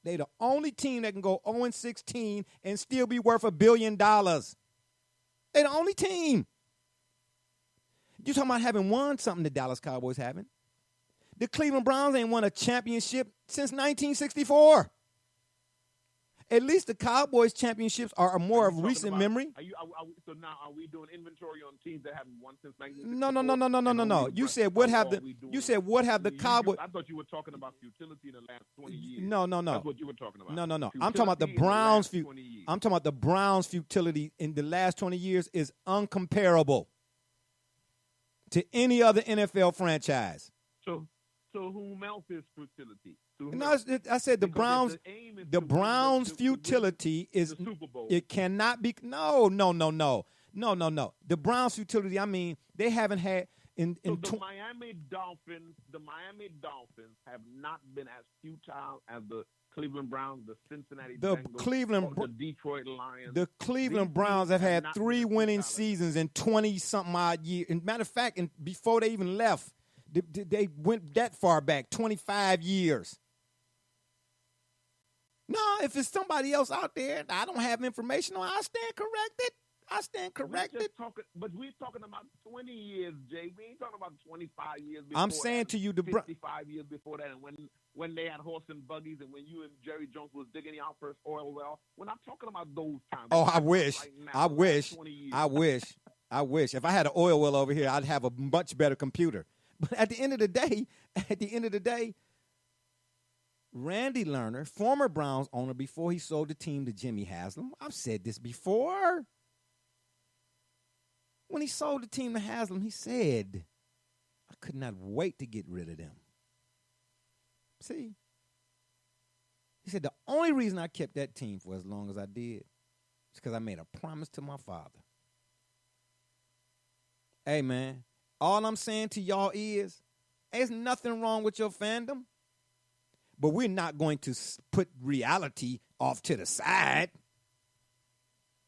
the only team that can go 0-16 and still be worth $1 billion. They're the only team. You're talking about having won something the Dallas Cowboys haven't. The Cleveland Browns ain't won a championship since 1964. At least the Cowboys championships are more of recent memory. So now are we doing inventory on teams that haven't won since No. 1964? You said what have the Cowboys? I thought you were talking about futility in the last 20 years. No. That's what you were talking about. No. I'm talking about the Browns. I'm talking about the Browns' futility in the last 20 years is uncomparable to any other NFL franchise. So whom else is futility? No, I said the Browns. The Browns' futility is the Super Bowl. It cannot be. No. The Browns' futility. I mean, they haven't had the Miami Dolphins have not been as futile as the Cleveland Browns, the Cincinnati Bengals, the Detroit Lions. The Cleveland Browns have had 3 winning seasons in 20-something odd years. And matter of fact, before they even left, they went that far back, 25 years. No, if it's somebody else out there I don't have information on, I stand corrected. But we're talking about 20 years, Jay. We ain't talking about 25 years before. I'm saying to you, 55 years before that, and when they had horse and buggies, and when you and Jerry Jones was digging out first oil well. We're not talking about those times. Oh, I wish. Right I wish. If I had an oil well over here, I'd have a much better computer. But at the end of the day, Randy Lerner, former Browns owner before he sold the team to Jimmy Haslam, I've said this before. When he sold the team to Haslam, he said, I could not wait to get rid of them. See? He said, the only reason I kept that team for as long as I did is because I made a promise to my father. Hey, man, all I'm saying to y'all is, there's nothing wrong with your fandom, but we're not going to put reality off to the side.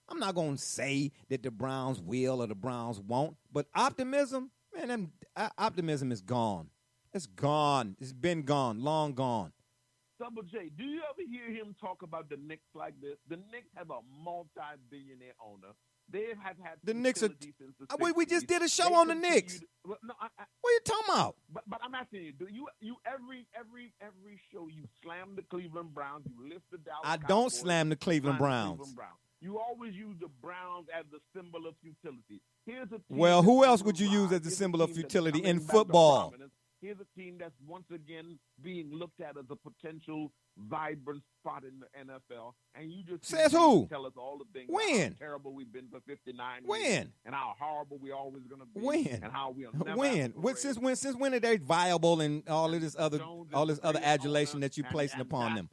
I'm not going to say that the Browns will or the Browns won't, but optimism, man, optimism is gone. It's gone. It's been gone, long gone. Double J, do you ever hear him talk about the Knicks like this? The Knicks have a multi-billionaire owner. They have had the Knicks. We just did a show they on the Knicks. What are you talking about? But I'm asking you, do you every show you slam the Cleveland Browns, you lift the Dallas I Cowboys, don't slam the Cleveland Browns. You always use the Browns as the symbol of futility. Here's a team well, who else would you use as the symbol of futility in football? Here's a team that's once again being looked at as a potential vibrant spot in the NFL, and you just says who? Tell us all the things. When? How terrible we've been for 59 when? years, and how horrible we're always going to be. When? And how we'll never when? Since when are they viable and all of this other adulation that you're placing upon them?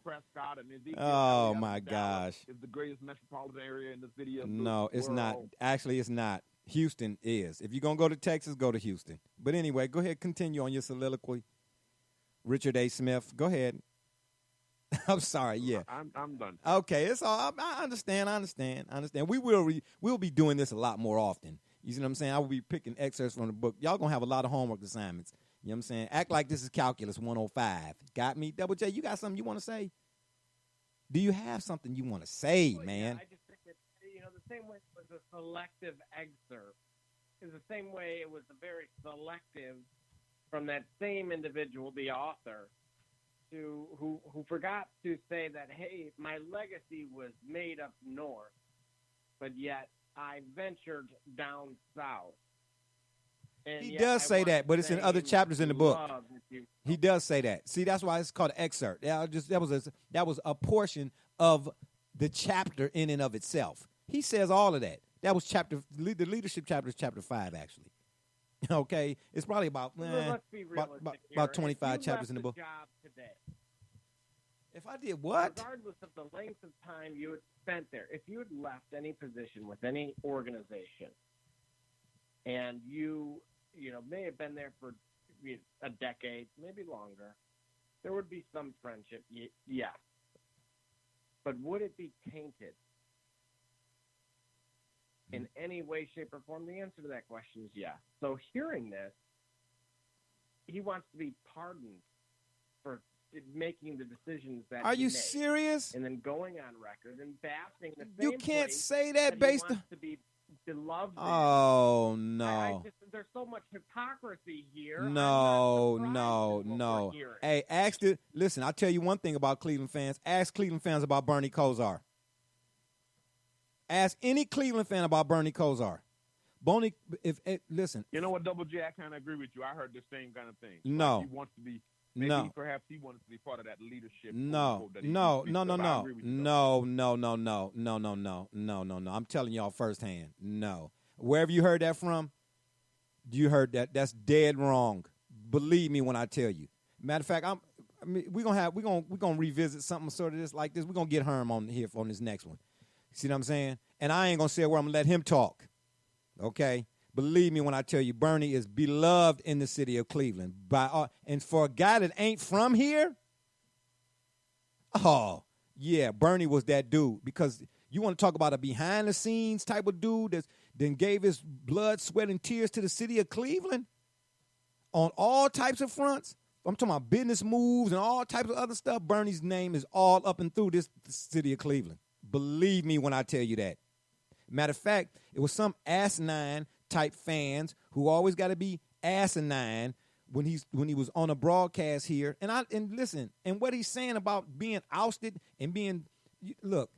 Oh my gosh! It's the greatest metropolitan area in the city of no, it's not. Actually, it's not. Houston is. If you're going to go to Texas, go to Houston. But anyway, go ahead, continue on your soliloquy. Richard A. Smith, go ahead. I'm sorry. Yeah. I'm done. Okay, it's all. I understand. We'll be doing this a lot more often. You see what I'm saying? I will be picking excerpts from the book. Y'all gonna have a lot of homework assignments. You know what I'm saying? Act like this is Calculus 105. Got me? Double J, you got something you want to say? Do you have something you want to say, man? Yeah, I just think that, the same way it was a selective excerpt is the same way it was a very selective from that same individual, the author, who forgot to say that, hey, my legacy was made up north, but yet I ventured down south. And he does say that, but it's in other chapters in the book. He does say that. See, that's why it's called an excerpt. That was a portion of the chapter in and of itself. He says all of that. That was the leadership chapter is chapter 5, actually. Okay, it's probably about let's be realistic about 25 chapters in the book. Job today, if I did what? Regardless of the length of time you had spent there, if you had left any position with any organization, and you may have been there for a decade, maybe longer, there would be some friendship, yes. But would it be tainted in any way, shape, or form? The answer to that question is yes. So hearing this, he wants to be pardoned for making the decisions that Are he you made, serious? and then going on record and bashing the same You can't place say that based he on. wants to be beloved. Oh no! There's so much hypocrisy here. No. I'm not surprised at what we're hearing. Hey, listen, I'll tell you one thing about Cleveland fans. Ask Cleveland fans about Bernie Kosar. Ask any Cleveland fan about Bernie Kosar. Listen. You know what, Double J? I kind of agree with you. I heard the same kind of thing. No. Like he wants to be. Perhaps he wanted to be part of that leadership. No. I'm telling y'all firsthand. No. Wherever you heard that from, you heard that. That's dead wrong. Believe me when I tell you. Matter of fact, we're gonna revisit something sort of this like this. We're gonna get Herm on here on this next one. See what I'm saying? And I ain't gonna say where I'm gonna let him talk. Okay? Believe me when I tell you, Bernie is beloved in the city of Cleveland. And for a guy that ain't from here, oh, yeah, Bernie was that dude. Because you want to talk about a behind-the-scenes type of dude that then gave his blood, sweat, and tears to the city of Cleveland on all types of fronts. I'm talking about business moves and all types of other stuff. Bernie's name is all up and through this city of Cleveland. Believe me when I tell you that. Matter of fact, it was some asinine type fans who always got to be asinine when he was on a broadcast here. And listen, and what he's saying about being ousted and look,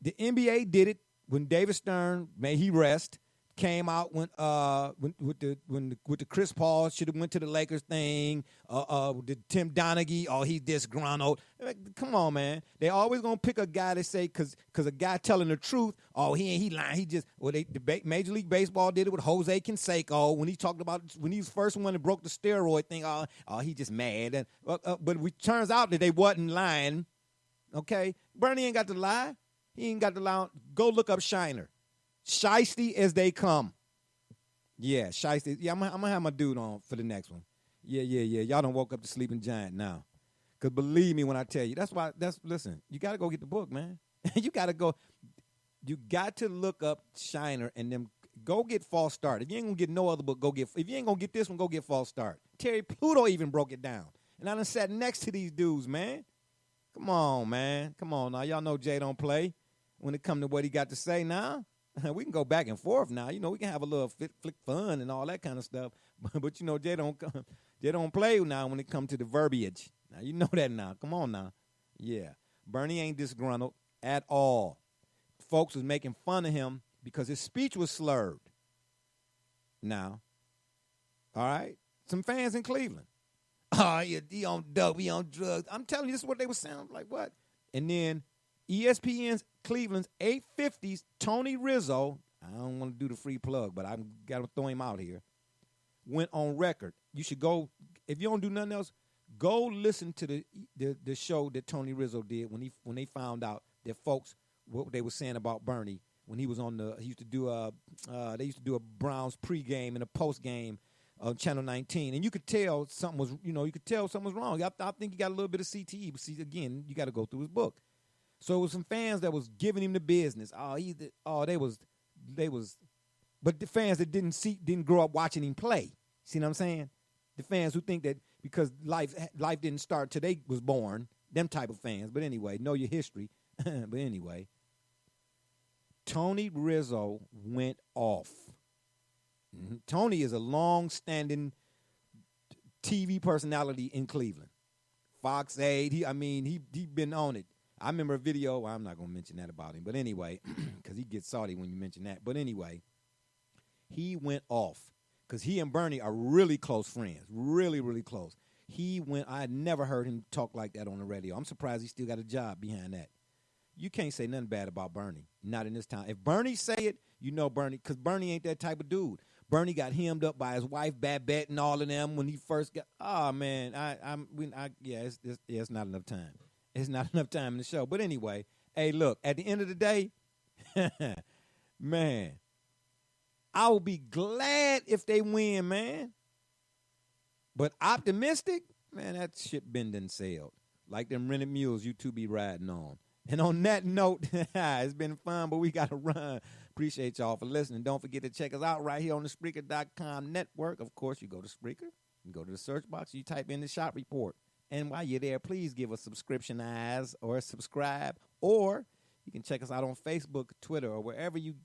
the NBA did it when David Stern, may he rest, came out with the Chris Paul should have went to the Lakers thing. The Tim Donaghy, he's disgruntled. Come on, man. They always gonna pick a guy to say because a guy telling the truth. He lying. He just Major League Baseball did it with Jose Canseco when he talked about when he was first one that broke the steroid thing. He just mad. And but it turns out that they wasn't lying. Okay, Bernie ain't got to lie. He ain't got to lie. Go look up Shiner. Shiesty as they come. Yeah, shiesty. Yeah, I'm gonna have my dude on for the next one. Yeah. Y'all done woke up the sleeping giant now. Cause believe me when I tell you, listen, you gotta go get the book, man. You got to look up Shiner and then go get False Start. If you ain't gonna get no other book, if you ain't gonna get this one, go get False Start. Terry Pluto even broke it down. And I done sat next to these dudes, man. Come on, man. Come on now. Y'all know Jay don't play when it come to what he got to say now. We can go back and forth now. We can have a little flick fun and all that kind of stuff. But Jay don't play now when it comes to the verbiage. Now, you know that now. Come on now. Yeah. Bernie ain't disgruntled at all. Folks was making fun of him because his speech was slurred. Now, all right? Some fans in Cleveland. He on dope, he on drugs. I'm telling you, this is what they were saying. Like, what? And then ESPN's Cleveland's 850s, Tony Rizzo, I don't want to do the free plug, but I got to throw him out here, went on record. You should go, if you don't do nothing else, go listen to the show that Tony Rizzo did when they found out that folks, what they were saying about Bernie when he was on they used to do a Browns pregame and a postgame Channel 19, and you could tell something was, wrong. I think he got a little bit of CTE, but see, again, you got to go through his book. So it was some fans that was giving him the business. But the fans that didn't grow up watching him play. See what I'm saying? The fans who think that because life didn't start till they was born, them type of fans. But anyway, know your history. But anyway, Tony Rizzo went off. Mm-hmm. Tony is a long-standing TV personality in Cleveland. Fox 8, he been on it. I remember a video, I'm not going to mention that about him, but anyway, because he gets salty when you mention that. But anyway, he went off because he and Bernie are really close friends, really, really close. I had never heard him talk like that on the radio. I'm surprised he still got a job behind that. You can't say nothing bad about Bernie, not in this time. If Bernie say it, you know Bernie, because Bernie ain't that type of dude. Bernie got hemmed up by his wife, Babette, and all of them when he first got. Oh man, it's not enough time. It's not enough time in the show. But anyway, hey, look, at the end of the day, man, I will be glad if they win, man. But optimistic, man, that ship been done sailed. Like them rented mules you two be riding on. And on that note, it's been fun, but we got to run. Appreciate y'all for listening. Don't forget to check us out right here on the Spreaker.com network. Of course, you go to Spreaker, you go to the search box, you type in the Shop Report. And while you're there, please give us subscription eyes or subscribe. Or you can check us out on Facebook, Twitter, or wherever you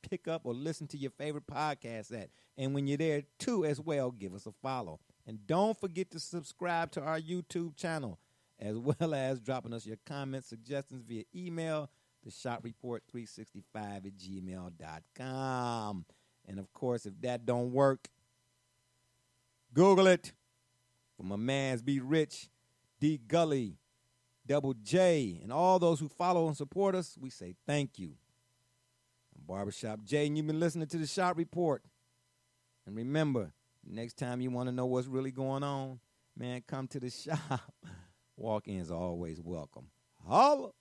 pick up or listen to your favorite podcast at. And when you're there, too, as well, give us a follow. And don't forget to subscribe to our YouTube channel, as well as dropping us your comments, suggestions via email, theshopreport365@gmail.com. And, of course, if that don't work, Google it. For my mans Be Rich, D. Gully, Double J, and all those who follow and support us, we say thank you. I'm Barbershop J, and you've been listening to the Shop Report. And remember, next time you want to know what's really going on, man, come to the shop. Walk-ins are always welcome. Holla!